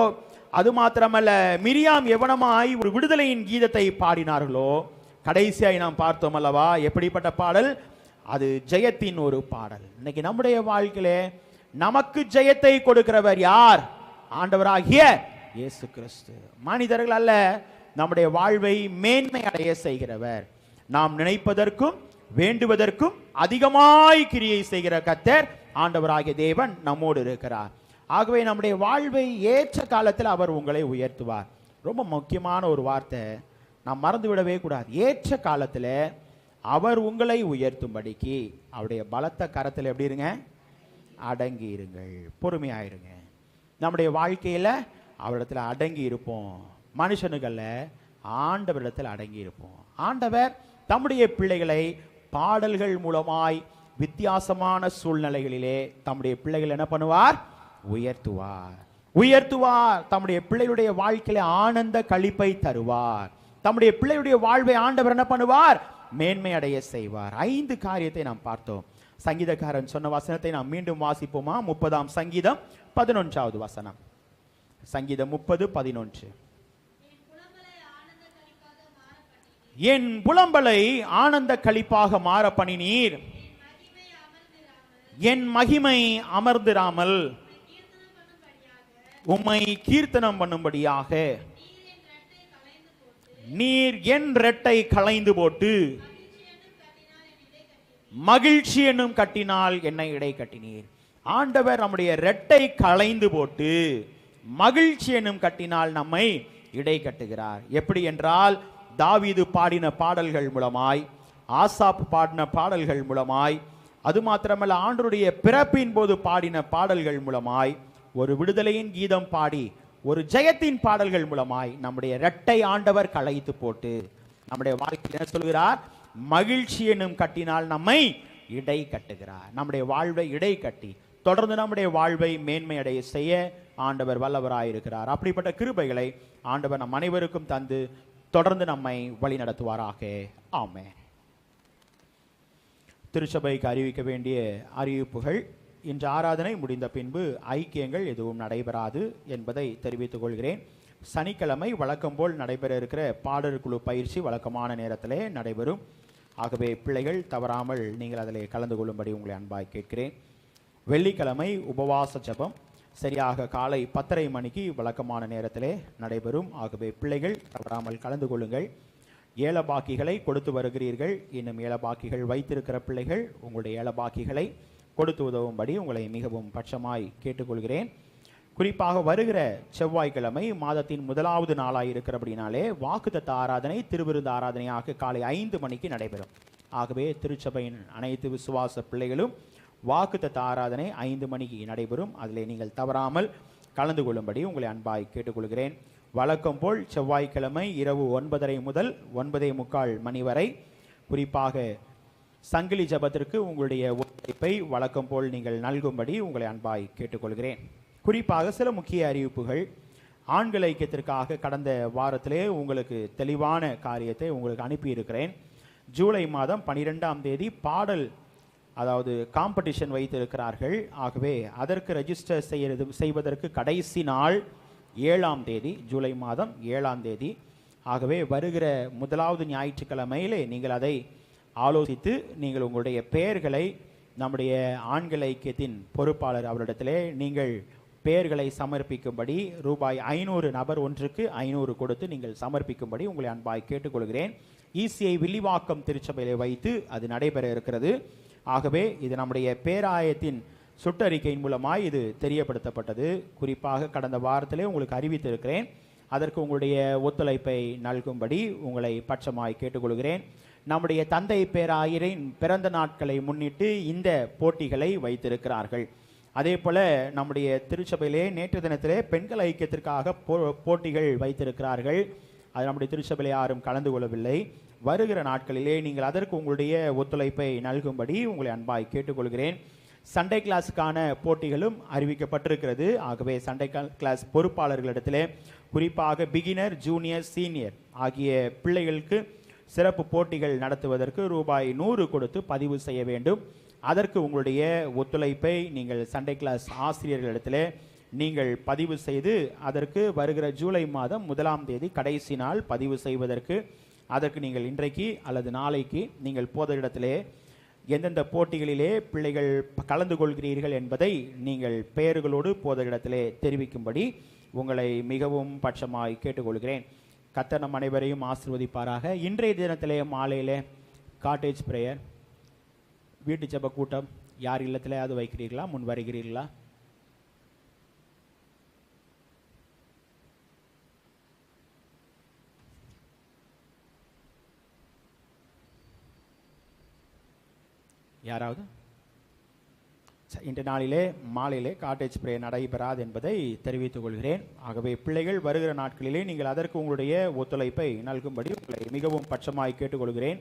அது மாத்திரமல்ல மிரியாம் எவனமாய் ஒரு விடுதலையின் கீதத்தை பாடினார்களோ, கடைசியாய் நாம் பார்த்தோம் அல்லவா எப்படிப்பட்ட பாடல்? அது ஜெயத்தின் ஒரு பாடல். இன்னைக்கு நம்முடைய வாழ்க்கையிலே நமக்கு ஜெயத்தை கொடுக்கிறவர் யார்? ஆண்டவராகிய இயேசு கிறிஸ்து. மனிதர்கள் அல்ல, நம்முடைய வாழ்வை மேன்மை அடைய செய்கிறவர். நாம் நினைப்பதற்கும் வேண்டுவதற்கும் அதிகமாய் கிரியை செய்கிற கர்த்தர் ஆண்டவராகிய தேவன் நம்மோடு இருக்கிறார். ஆகவே நம்முடைய வாழ்வை ஏற்ற காலத்தில் அவர் உங்களை உயர்த்துவார். ரொம்ப முக்கியமான ஒரு வார்த்தை நாம் மறந்து விடவே கூடாது. ஏற்ற காலத்தில் அவர் உங்களை உயர்த்தும்படிக்கு அவருடைய பலத்த கரத்தில் எப்படி இருங்க? அடங்கி இருங்கள், பொறுமையாயிருங்க. நம்முடைய வாழ்க்கையில் அவரிடத்தில் அடங்கி இருப்போம். மனுஷனுக்கல்ல, ஆண்டவரிடத்தில் அடங்கி இருப்போம். ஆண்டவர் தம்முடைய பிள்ளைகளை பாடல்கள் மூலமாய் வித்தியாசமான சூழ்நிலைகளிலே தம்முடைய பிள்ளைகள் என்ன பண்ணுவார்? உயர்த்துவார், உயர்த்துவார். தம்முடைய பிள்ளைகளுடைய வாழ்க்கையில ஆனந்த களிப்பை தருவார். தம்முடைய பிள்ளையுடைய வாழ்வை ஆண்டவர் என்ன பண்ணுவார்? மேன்மை அடைய செய்வார். 5 காரியத்தை நாம் பார்த்தோம். சங்கீதக்காரன் சொன்ன வசனத்தை நாம் மீண்டும் வாசிப்போமா? 30ஆம் சங்கீதம் 11வது வசனம். சங்கீதம் 30:11. என் புலம்பலை ஆனந்த களிப்பாக மாற பண்ணினீர், என் மகிமை அமர்ந்திராமல் உம்மை கீர்த்தனம் பண்ணும்படியாக நீர் என் ரெட்டை களைந்து போட்டு மகிழ்ச்சி என்னும் கட்டினால் என்னை இடை கட்டினீர். ஆண்டவர் நம்முடைய ரெட்டை களைந்து போட்டு மகிழ்ச்சி என்னும் கட்டினால் நம்மை இடை கட்டுகிறார். எப்படி என்றால், தாவீது பாடின பாடல்கள் மூலமாய், ஆசாப் பாடின பாடல்கள் மூலமாய், அது மாத்திரமல்ல ஆண்டவருடைய பிறப்பின் போது பாடின பாடல்கள் மூலமாய், ஒரு விடுதலையின் கீதம் பாடி, ஒரு ஜெயத்தின் பாடல்கள் மூலமாய் நம்முடைய இரட்டை ஆண்டவர் களைத்து போட்டு நம்முடைய வாழ்க்கையில் என்ன சொல்கிறார்? மகிழ்ச்சி என்னும் கட்டினால் நம்மை இடை கட்டுகிறார். நம்முடைய வாழ்வை இடை கட்டி தொடர்ந்து நம்முடைய வாழ்வை மேன்மை அடைய செய்ய ஆண்டவர் வல்லவராயிருக்கிறார். அப்படிப்பட்ட கிருபைகளை ஆண்டவர் நம் அனைவருக்கும் தந்து தொடர்ந்து நம்மை வழி நடத்துவாராக. ஆமென். திருச்சபைக்கு அறிவிக்க வேண்டிய அறிவிப்புகள். இன்று ஆராதனை முடிந்த பின்பு ஐக்கியங்கள் எதுவும் நடைபெறாது என்பதை தெரிவித்துக் கொள்கிறேன். சனிக்கிழமை வழக்கம் போல் நடைபெற இருக்கிற பாடல் குழு பயிற்சி வழக்கமான நேரத்திலே நடைபெறும். ஆகவே பிள்ளைகள் தவறாமல் நீங்கள் அதில் கலந்து கொள்ளும்படி உங்களை அன்பாய் கேட்கிறேன். வெள்ளிக்கிழமை உபவாச ஜெபம் சரியாக காலை 10:30 மணிக்கு வழக்கமான நேரத்திலே நடைபெறும். ஆகவே பிள்ளைகள் தவறாமல் கலந்து கொள்ளுங்கள். ஏலபாக்கிகளை கொடுத்து வருகிறீர்கள். இன்னும் ஏலபாக்கிகள் வைத்திருக்கிற பிள்ளைகள் உங்களுடைய ஏலபாக்கிகளை கொடுத்து உதவும்படி உங்களை மிகவும் பட்சமாய் கேட்டுக்கொள்கிறேன். குறிப்பாக வருகிற செவ்வாய்க்கிழமை மாதத்தின் முதலாவது நாளாக இருக்கிறபடினாலே வாக்குத்தத்த ஆராதனை திருவிருந்து ஆராதனையாக காலை 5 மணிக்கு நடைபெறும். ஆகவே திருச்சபையின் அனைத்து விசுவாச பிள்ளைகளும் வாக்குத்தத்த ஆராதனை 5 மணிக்கு நடைபெறும். அதில் நீங்கள் தவறாமல் கலந்து கொள்ளும்படி உங்களை அன்பாய் கேட்டுக்கொள்கிறேன். வழக்கம் போல் செவ்வாய்க்கிழமை இரவு 9:30 முதல் 9:45 மணி வரை குறிப்பாக சங்கிலி ஜபத்திற்கு உங்களுடைய ஒத்துழைப்பை வழக்கம் போல் நீங்கள் நல்கும்படி உங்களை அன்பாய் கேட்டுக்கொள்கிறேன். குறிப்பாக சில முக்கிய அறிவிப்புகள். ஆண்கள் ஐக்கியத்திற்காக கடந்த வாரத்திலே உங்களுக்கு தெளிவான காரியத்தை உங்களுக்கு அனுப்பியிருக்கிறேன். ஜூலை மாதம் 12ஆம் தேதி பாடல் அதாவது காம்படிஷன் வைத்திருக்கிறார்கள். ஆகவே அதற்கு ரெஜிஸ்டர் செய்வதற்கு கடைசி நாள் 7ஆம் தேதி, ஜூலை மாதம் 7ஆம் தேதி. ஆகவே வருகிற முதலாவது ஞாயிற்றுக்கிழமையிலே நீங்கள் அதை ஆலோசித்து நீங்கள் உங்களுடைய பெயர்களை நம்முடைய ஆண்கள் ஐக்கியத்தின் பொறுப்பாளர் அவரிடத்திலே நீங்கள் பெயர்களை சமர்ப்பிக்கும்படி ரூபாய் 500 நபர் ஒன்றுக்கு 500 கொடுத்து நீங்கள் சமர்ப்பிக்கும்படி உங்களை அன்பாய் கேட்டுக்கொள்கிறேன். ECI வில்லிவாக்கம் திருச்சபையிலே வைத்து அது நடைபெற இருக்கிறது. ஆகவே இது நம்முடைய பேராயத்தின் சுற்றறிக்கையின் மூலமாய் இது தெரியப்படுத்தப்பட்டது. குறிப்பாக கடந்த வாரத்திலே உங்களுக்கு அறிவித்திருக்கிறேன். அதற்கு உங்களுடைய ஒத்துழைப்பை நல்கும்படி உங்களை பட்சமாய் கேட்டுக்கொள்கிறேன். நம்முடைய தந்தை பேராயரின் பிறந்த நாட்களை முன்னிட்டு இந்த போட்டிகளை வைத்திருக்கிறார்கள். அதே போல நம்முடைய திருச்சபையிலே நேற்று தினத்திலே பெண்கள் ஐக்கியத்திற்காக போட்டிகள் வைத்திருக்கிறார்கள். அது நம்முடைய திருச்சபையிலே யாரும் கலந்து கொள்ளவில்லை. வருகிற நாட்களிலே நீங்கள் அதற்கு உங்களுடைய ஒத்துழைப்பை நல்கும்படி உங்களை அன்பாய் கேட்டுக்கொள்கிறேன். சண்டே கிளாஸுக்கான போட்டிகளும் அறிவிக்கப்பட்டிருக்கிறது. ஆகவே சண்டே கிளாஸ் பொறுப்பாளர்களிடத்திலே குறிப்பாக பிகினர், ஜூனியர், சீனியர் ஆகிய பிள்ளைகளுக்கு சிறப்பு போட்டிகள் நடத்துவதற்கு ரூபாய் 100 கொடுத்து பதிவு செய்ய வேண்டும். அதற்கு உங்களுடைய ஒத்துழைப்பை நீங்கள் சண்டே கிளாஸ் ஆசிரியர்களிடத்திலே நீங்கள் பதிவு செய்து அதற்கு வருகிற ஜூலை மாதம் 1ஆம் தேதி கடைசி நாள் பதிவு செய்வதற்கு அதற்கு நீங்கள் இன்றைக்கு அல்லது நாளைக்கு நீங்கள் போதரிடத்திலே எந்தெந்த போட்டிகளிலே பிள்ளைகள் கலந்து கொள்கிறீர்கள் என்பதை நீங்கள் பெயர்களோடு போதரிடத்திலே தெரிவிக்கும்படி உங்களை மிகவும் பட்சமாய் கேட்டுக்கொள்கிறேன். கர்த்தர் நம் அனைவரையும் ஆசீர்வதிப்பாராக. இன்றைய தினத்திலே மாலையிலே காட்டேஜ் பிரேயர் வீட்டு ஜெப கூட்டம் யார் இல்லத்திலே அது வைக்கிறீர்களா? முன் வருகிறீர்களா? யாராவது? இன்று நாளிலே மாலையிலே காட்டேஜ் பிரேயர் நடைபெறாது என்பதை தெரிவித்துக் கொள்கிறேன். ஆகவே பிள்ளைகள் வருகிற நாட்களிலே நீங்கள் அதற்கு உங்களுடைய ஒத்துழைப்பை நல்கும்படி உங்களை மிகவும் பட்சமாய் கேட்டுக்கொள்கிறேன்.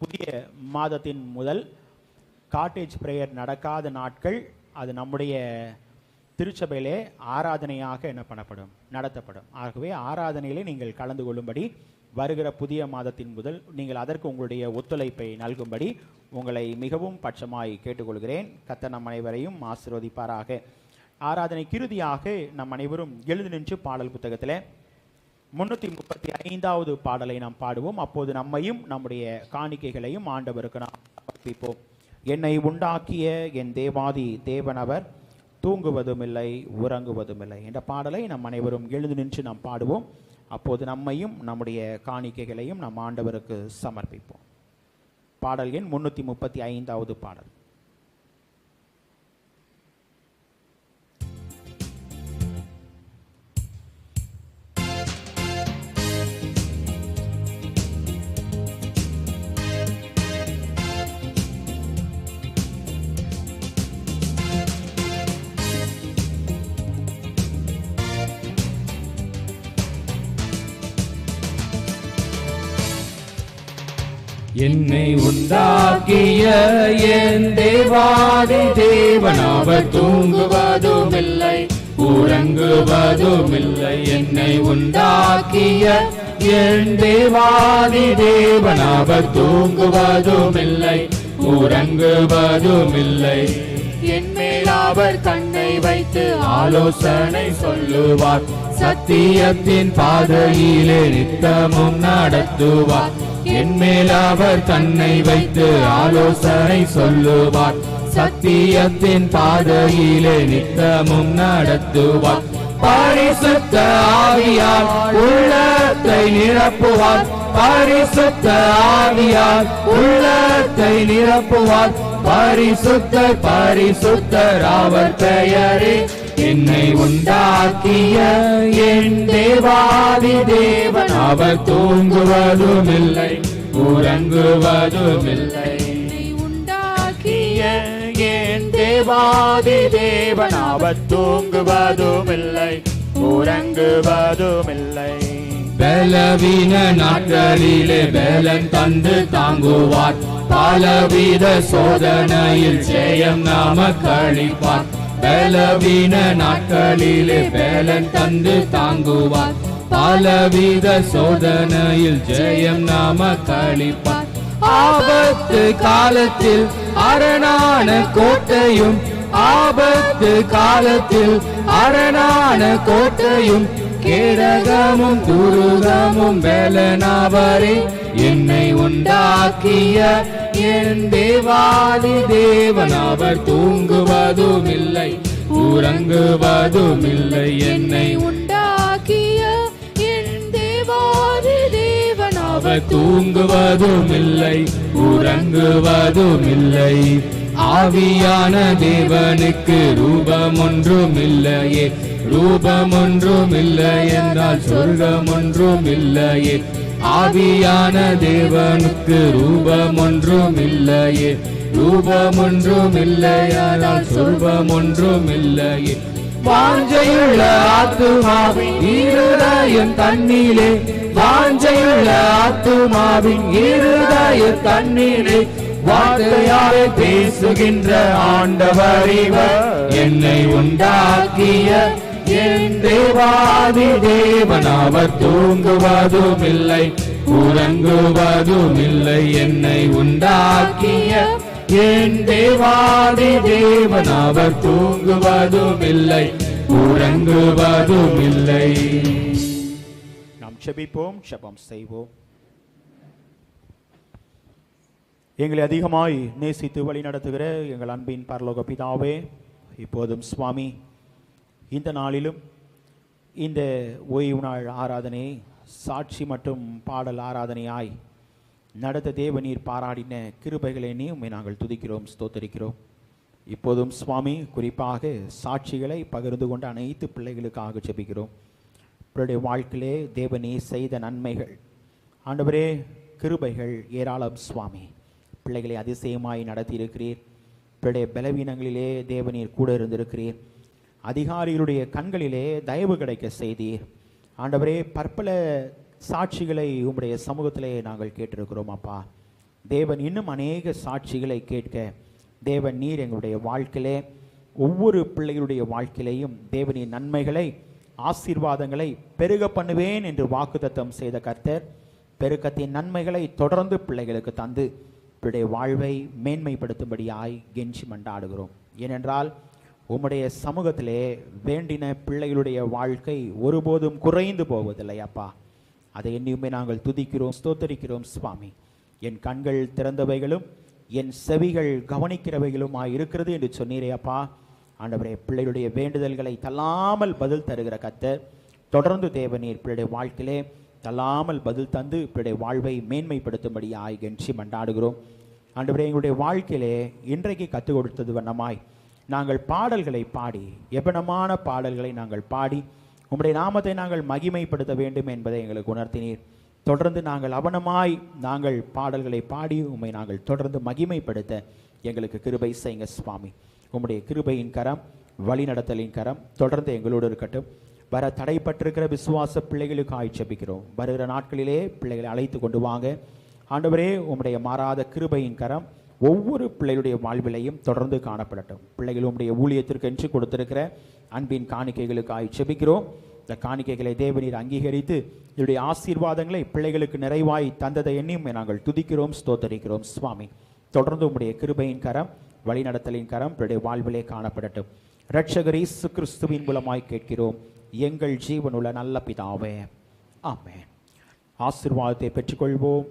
புதிய மாதத்தின் முதல் காட்டேஜ் பிரேயர் நடக்காத நாட்கள் அது நம்முடைய திருச்சபையிலே ஆராதனையாக என்ன பண்ணப்படும், நடத்தப்படும். ஆகவே ஆராதனையிலே நீங்கள் கலந்து கொள்ளும்படி வருகிற புதிய மாதத்தின் முதல் நீங்கள் அதற்கு உங்களுடைய ஒத்துழைப்பை நல்கும்படி உங்களை மிகவும் பட்சமாய் கேட்டுக்கொள்கிறேன். கர்த்தர் நம் அனைவரையும் ஆசீர்வதிப்பாராக. ஆராதனைக்கு இறுதியாக நம் அனைவரும் எழுந்து நின்று பாடல் புத்தகத்தில் 335வது பாடலை நாம் பாடுவோம். அப்போது நம்மையும் நம்முடைய காணிக்கைகளையும் ஆண்டவருக்கு நாம் சமர்ப்பிப்போம். என்னை உண்டாக்கிய என் தேவாதி தேவனவர் தூங்குவதுமில்லை உறங்குவதுமில்லை என்ற பாடலை நம் அனைவரும் எழுந்து நின்று நாம் பாடுவோம். அப்போது நம்மையும் நம்முடைய காணிக்கைகளையும் நம் ஆண்டவருக்கு சமர்ப்பிப்போம். பாடல் எண் 335வது பாடல். என்னை உண்டாக்கிய என் தேவாதி தேவன் அவர் தூங்குவதுமில்லை உறங்குவதுமில்லை. என்னை உண்டாக்கிய என் தேவாதி தேவன் அவர் தூங்குவதுமில்லை உறங்குவதுமில்லை. என் மேல் அவர் கண்ணை வைத்து ஆலோசனை சொல்லுவார். சத்தியத்தின் பாதையிலே நித்தமும் நடத்துவார். என் மேல் அவர் கண்ணை வைத்து ஆலோசனை சொல்லுவார். சத்தியத்தின் பாதையிலே நித்தமும் நடத்துவார். பரிசுத்த ஆவியால் உள்ளத்தை நிரப்புவார். பரிசுத்த ஆவியால் உள்ளத்தை நிரப்புவார். பரிசுத்தர் பரிசுத்தர் அவர் பெயரே. என்னை உண்டாக்கிய என் தேவாதி தேவன் அவர் தூங்குவதுமில்லை உறங்குவதுமில்லை. என்னை உண்டாக்கிய தேவாதி தேவன் அவர் தூங்குவதுமில்லை உறங்குவதுமில்லை. பலவீன நாட்களிலே பலன் தந்து தாங்குவார், பலவித சோதனையில் ஜெயம் நமக்களிப்பார். பலவீன நாட்களிலே பலன் தந்து தாங்குவார், பலவித சோதனையில் ஜெயம் நமக்களிப்பார். ஆபத்து காலத்தில் அரணான கோட்டையும், ஆபத்து காலத்தில் அரணான கோட்டையும், கேடகமும் துருகமும் பலனாவரே. என்னை உண்டாக்கிய என் தேவாதி தேவன் அவர் தூங்குவதுமில்லை உறங்குவதுமில்லை. என்னை உண்டாக்கிய என் தேவாதி தேவன் அவர் தூங்குவதுமில்லை உறங்குவதுமில்லை. ஆவியான தேவனுக்கு ரூபம் ஒன்றும் இல்லையே, ரூபம் ஒன்றும் இல்லை என்றால் சொர்க்கம் ஒன்றும் இல்லையே. ஆவியான தேவனுக்கு ரூபம் ஒன்றும் இல்லையே, ரூபம் ஒன்றும் இல்லையானால் சொர்க்கம் ஒன்றும் இல்லையே. வாஞ்சையுள்ள ஆத்துமாவின் இருதயம் தண்ணீரே, வாஞ்சையுள்ள ஆத்துமாவின் இருதயம் தண்ணீரே. வார்த்தையாலே பேசுகின்ற ஆண்டவர் இவர், என்னை உண்டாக்கிய என் தேவாதி தேவன் அவர் தூங்குவதுமில்லை உறங்குவதுமில்லை. என்னை உண்டாக்கிய என் தேவாதி தேவன் அவர் தூங்குவதுமில்லை உறங்குவதுமில்லை. நாம் செபிப்போம், ஜெபம் செய்வோம். எங்களை அதிகமாய் நேசித்து வழி நடத்துகிற எங்கள் அன்பின் பரலோக பிதாவே, இப்போதும் சுவாமி இந்த நாளிலும் இந்த ஓய்வு நாள் ஆராதனை சாட்சி மற்றும் பாடல் ஆராதனையாய் நடத்த தேவநீர் பாராடின கிருபைகளை உம்மை நாங்கள் துதிக்கிறோம், ஸ்தோத்தரிக்கிறோம். இப்போதும் சுவாமி குறிப்பாக சாட்சிகளை பகிர்ந்து கொண்ட அனைத்து பிள்ளைகளுக்காக ஜெபிக்கிறோம். பிள்ளைடைய வாழ்க்கையிலே தேவனே செய்த நன்மைகள், ஆண்டவரே கிருபைகள் ஏராளம் சுவாமி. பிள்ளைகளை அதிசயமாய் நடத்தி இருக்கிறீர். பிள்ளைய பலவீனங்களிலே தேவநீர் கூட இருந்திருக்கிறீர். அதிகாரிகளுடைய கண்களிலே தயவு கிடைக்க செய்தீர். ஆண்டவரே பற்பல சாட்சிகளை உம்முடைய சமூகத்திலே நாங்கள் கேட்டிருக்கிறோம் அப்பா. தேவன் இன்னும் அநேக சாட்சிகளை கேட்க தேவன் நீர் எங்களுடைய வாழ்க்கையிலே ஒவ்வொரு பிள்ளைகளுடைய வாழ்க்கையிலையும் தேவனின் நன்மைகளை ஆசீர்வாதங்களை பெருக பண்ணுவேன் என்று வாக்குத்தத்தம் செய்த கர்த்தர் பெருக்கத்தின் நன்மைகளை தொடர்ந்து பிள்ளைகளுக்கு தந்து பிள்ளைய வாழ்வை மேன்மைப்படுத்தும்படியாய் கெஞ்சி மண்டாடுகிறோம். ஏனென்றால் உம்முடைய சமூகத்திலே வேண்டின பிள்ளைகளுடைய வாழ்க்கை ஒருபோதும் குறைந்து போவதில்லை அப்பா. அதை எண்ணியுமே நாங்கள் துதிக்கிறோம், ஸ்தோத்தரிக்கிறோம் சுவாமி. என் கண்கள் திறந்தவைகளும் என் செவிகள் கவனிக்கிறவைகளுமாய் இருக்கிறது என்று சொன்னீரே அப்பா. ஆண்டவரே பிள்ளைகளுடைய வேண்டுதல்களை தள்ளாமல் பதில் தருகிற கர்த்தர் தொடர்ந்து தேவநீர் பிள்ளைடைய வாழ்க்கையிலே தள்ளாமல் பதில் தந்து பிள்ளைடைய வாழ்வை மேன்மைப்படுத்தும்படியாய் கெஞ்சி மண்டாடுகிறோம். ஆண்டவரே எங்களுடைய வாழ்க்கையிலே இன்றைக்கு கற்றுக் கொடுத்தது வண்ணமாய் நாங்கள் பாடல்களை பாடி எபனமான பாடல்களை நாங்கள் பாடி உம்முடைய நாமத்தை நாங்கள் மகிமைப்படுத்த வேண்டும் என்பதை எங்களுக்கு உணர்த்தினீர். தொடர்ந்து நாங்கள் அவனமாய் நாங்கள் பாடல்களை பாடி உம்மை நாங்கள் தொடர்ந்து மகிமைப்படுத்த எங்களுக்கு கிருபை செய்யுங்க சுவாமி. உம்முடைய கிருபையின் கரம், வழிநடத்தலின் கரம் தொடர்ந்து எங்களோடு இருக்கட்டும். வர தடைப்பட்டிருக்கிற விசுவாச பிள்ளைகளுக்கு ஆய்ச்சபிக்கிறோம். வருகிற நாட்களிலே பிள்ளைகளை அழைத்து கொண்டு வாங்க ஆண்டவரே. உம்முடைய மாறாத கிருபையின் கரம் ஒவ்வொரு பிள்ளைகளுடைய வாழ்விலையும் தொடர்ந்து காணப்படட்டும். பிள்ளைகள் உம்முடைய ஊழியத்திற்கு என்று கொடுத்திருக்கிற அன்பின் காணிக்கைகளுக்கு ஆய்ச்சபிக்கிறோம். இந்த காணிக்கைகளை தேவநீர் அங்கீகரித்து இதனுடைய ஆசீர்வாதங்களை பிள்ளைகளுக்கு நிறைவாய் தந்ததை எண்ணியும் நாங்கள் துதிக்கிறோம், ஸ்தோத்தரிக்கிறோம் சுவாமி. தொடர்ந்து உம்முடைய கிருபையின் கரம், வழிநடத்தலின் கரம் பிள்ளைய வாழ்விலே காணப்படட்டும். இரட்சகர் இயேசு கிறிஸ்துவின் மூலமாய் கேட்கிறோம் எங்கள் ஜீவனுள்ள நல்ல பிதாவே, ஆமென். ஆசீர்வாதத்தை பெற்றுக்கொள்வோம்.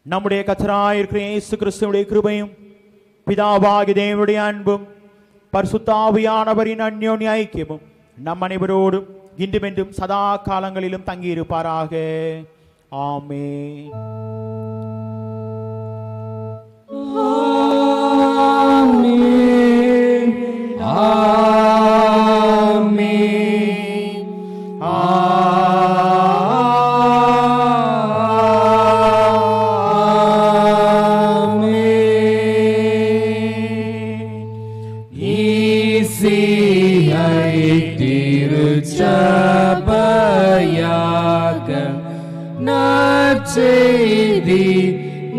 நம்முடைய கர்த்தராயிருக்கிற இயேசு கிறிஸ்துவினுடைய கிருபையும் பிதாவாகிய தேவனுடைய அன்பும் பரிசுத்த ஆவியானவரின் அந்யோன்ய ஐக்கியமும் நம் அனைவரோடும் இன்றும் என்றும் சதா காலங்களிலும் தங்கியிருப்பாராக. ஆமென். ஆமென். நற்செய்தி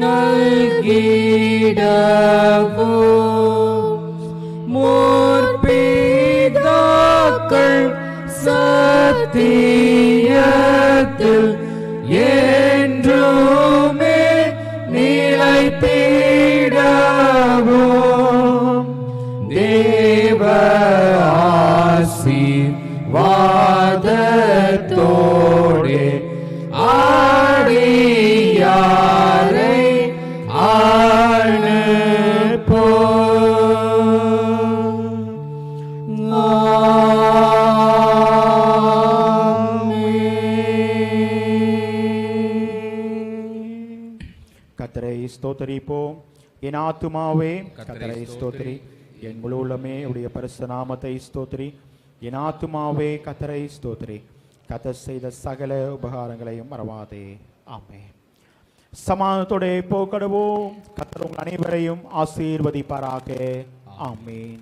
நல்கிடவும் முற்பிதாக்கள் சத்தியத்தில் என்றுமே நிலைத்திடவும் தேவ ஆசீர்வாதத்தோடே ஆடியாரை கர்த்தரை ஸ்தோத்தரிப்போம். என் ஆத்துமாவே கர்த்தரை ஸ்தோத்திரி, என் முழு உள்ளமே உடைய பரிசுத்த நாமத்தை ஸ்தோத்திரி. என் ஆத்துமாவே கர்த்தரை ஸ்தோத்திரி, கர்த்தர் செய்த சகல உபகாரங்களையும் மறவாதே. ஆமென். சமாதானத்தோட போக்கடுவோம். கர்த்தர் உங்கள் அனைவரையும் ஆசீர்வதிப்பாராக. ஆமென்.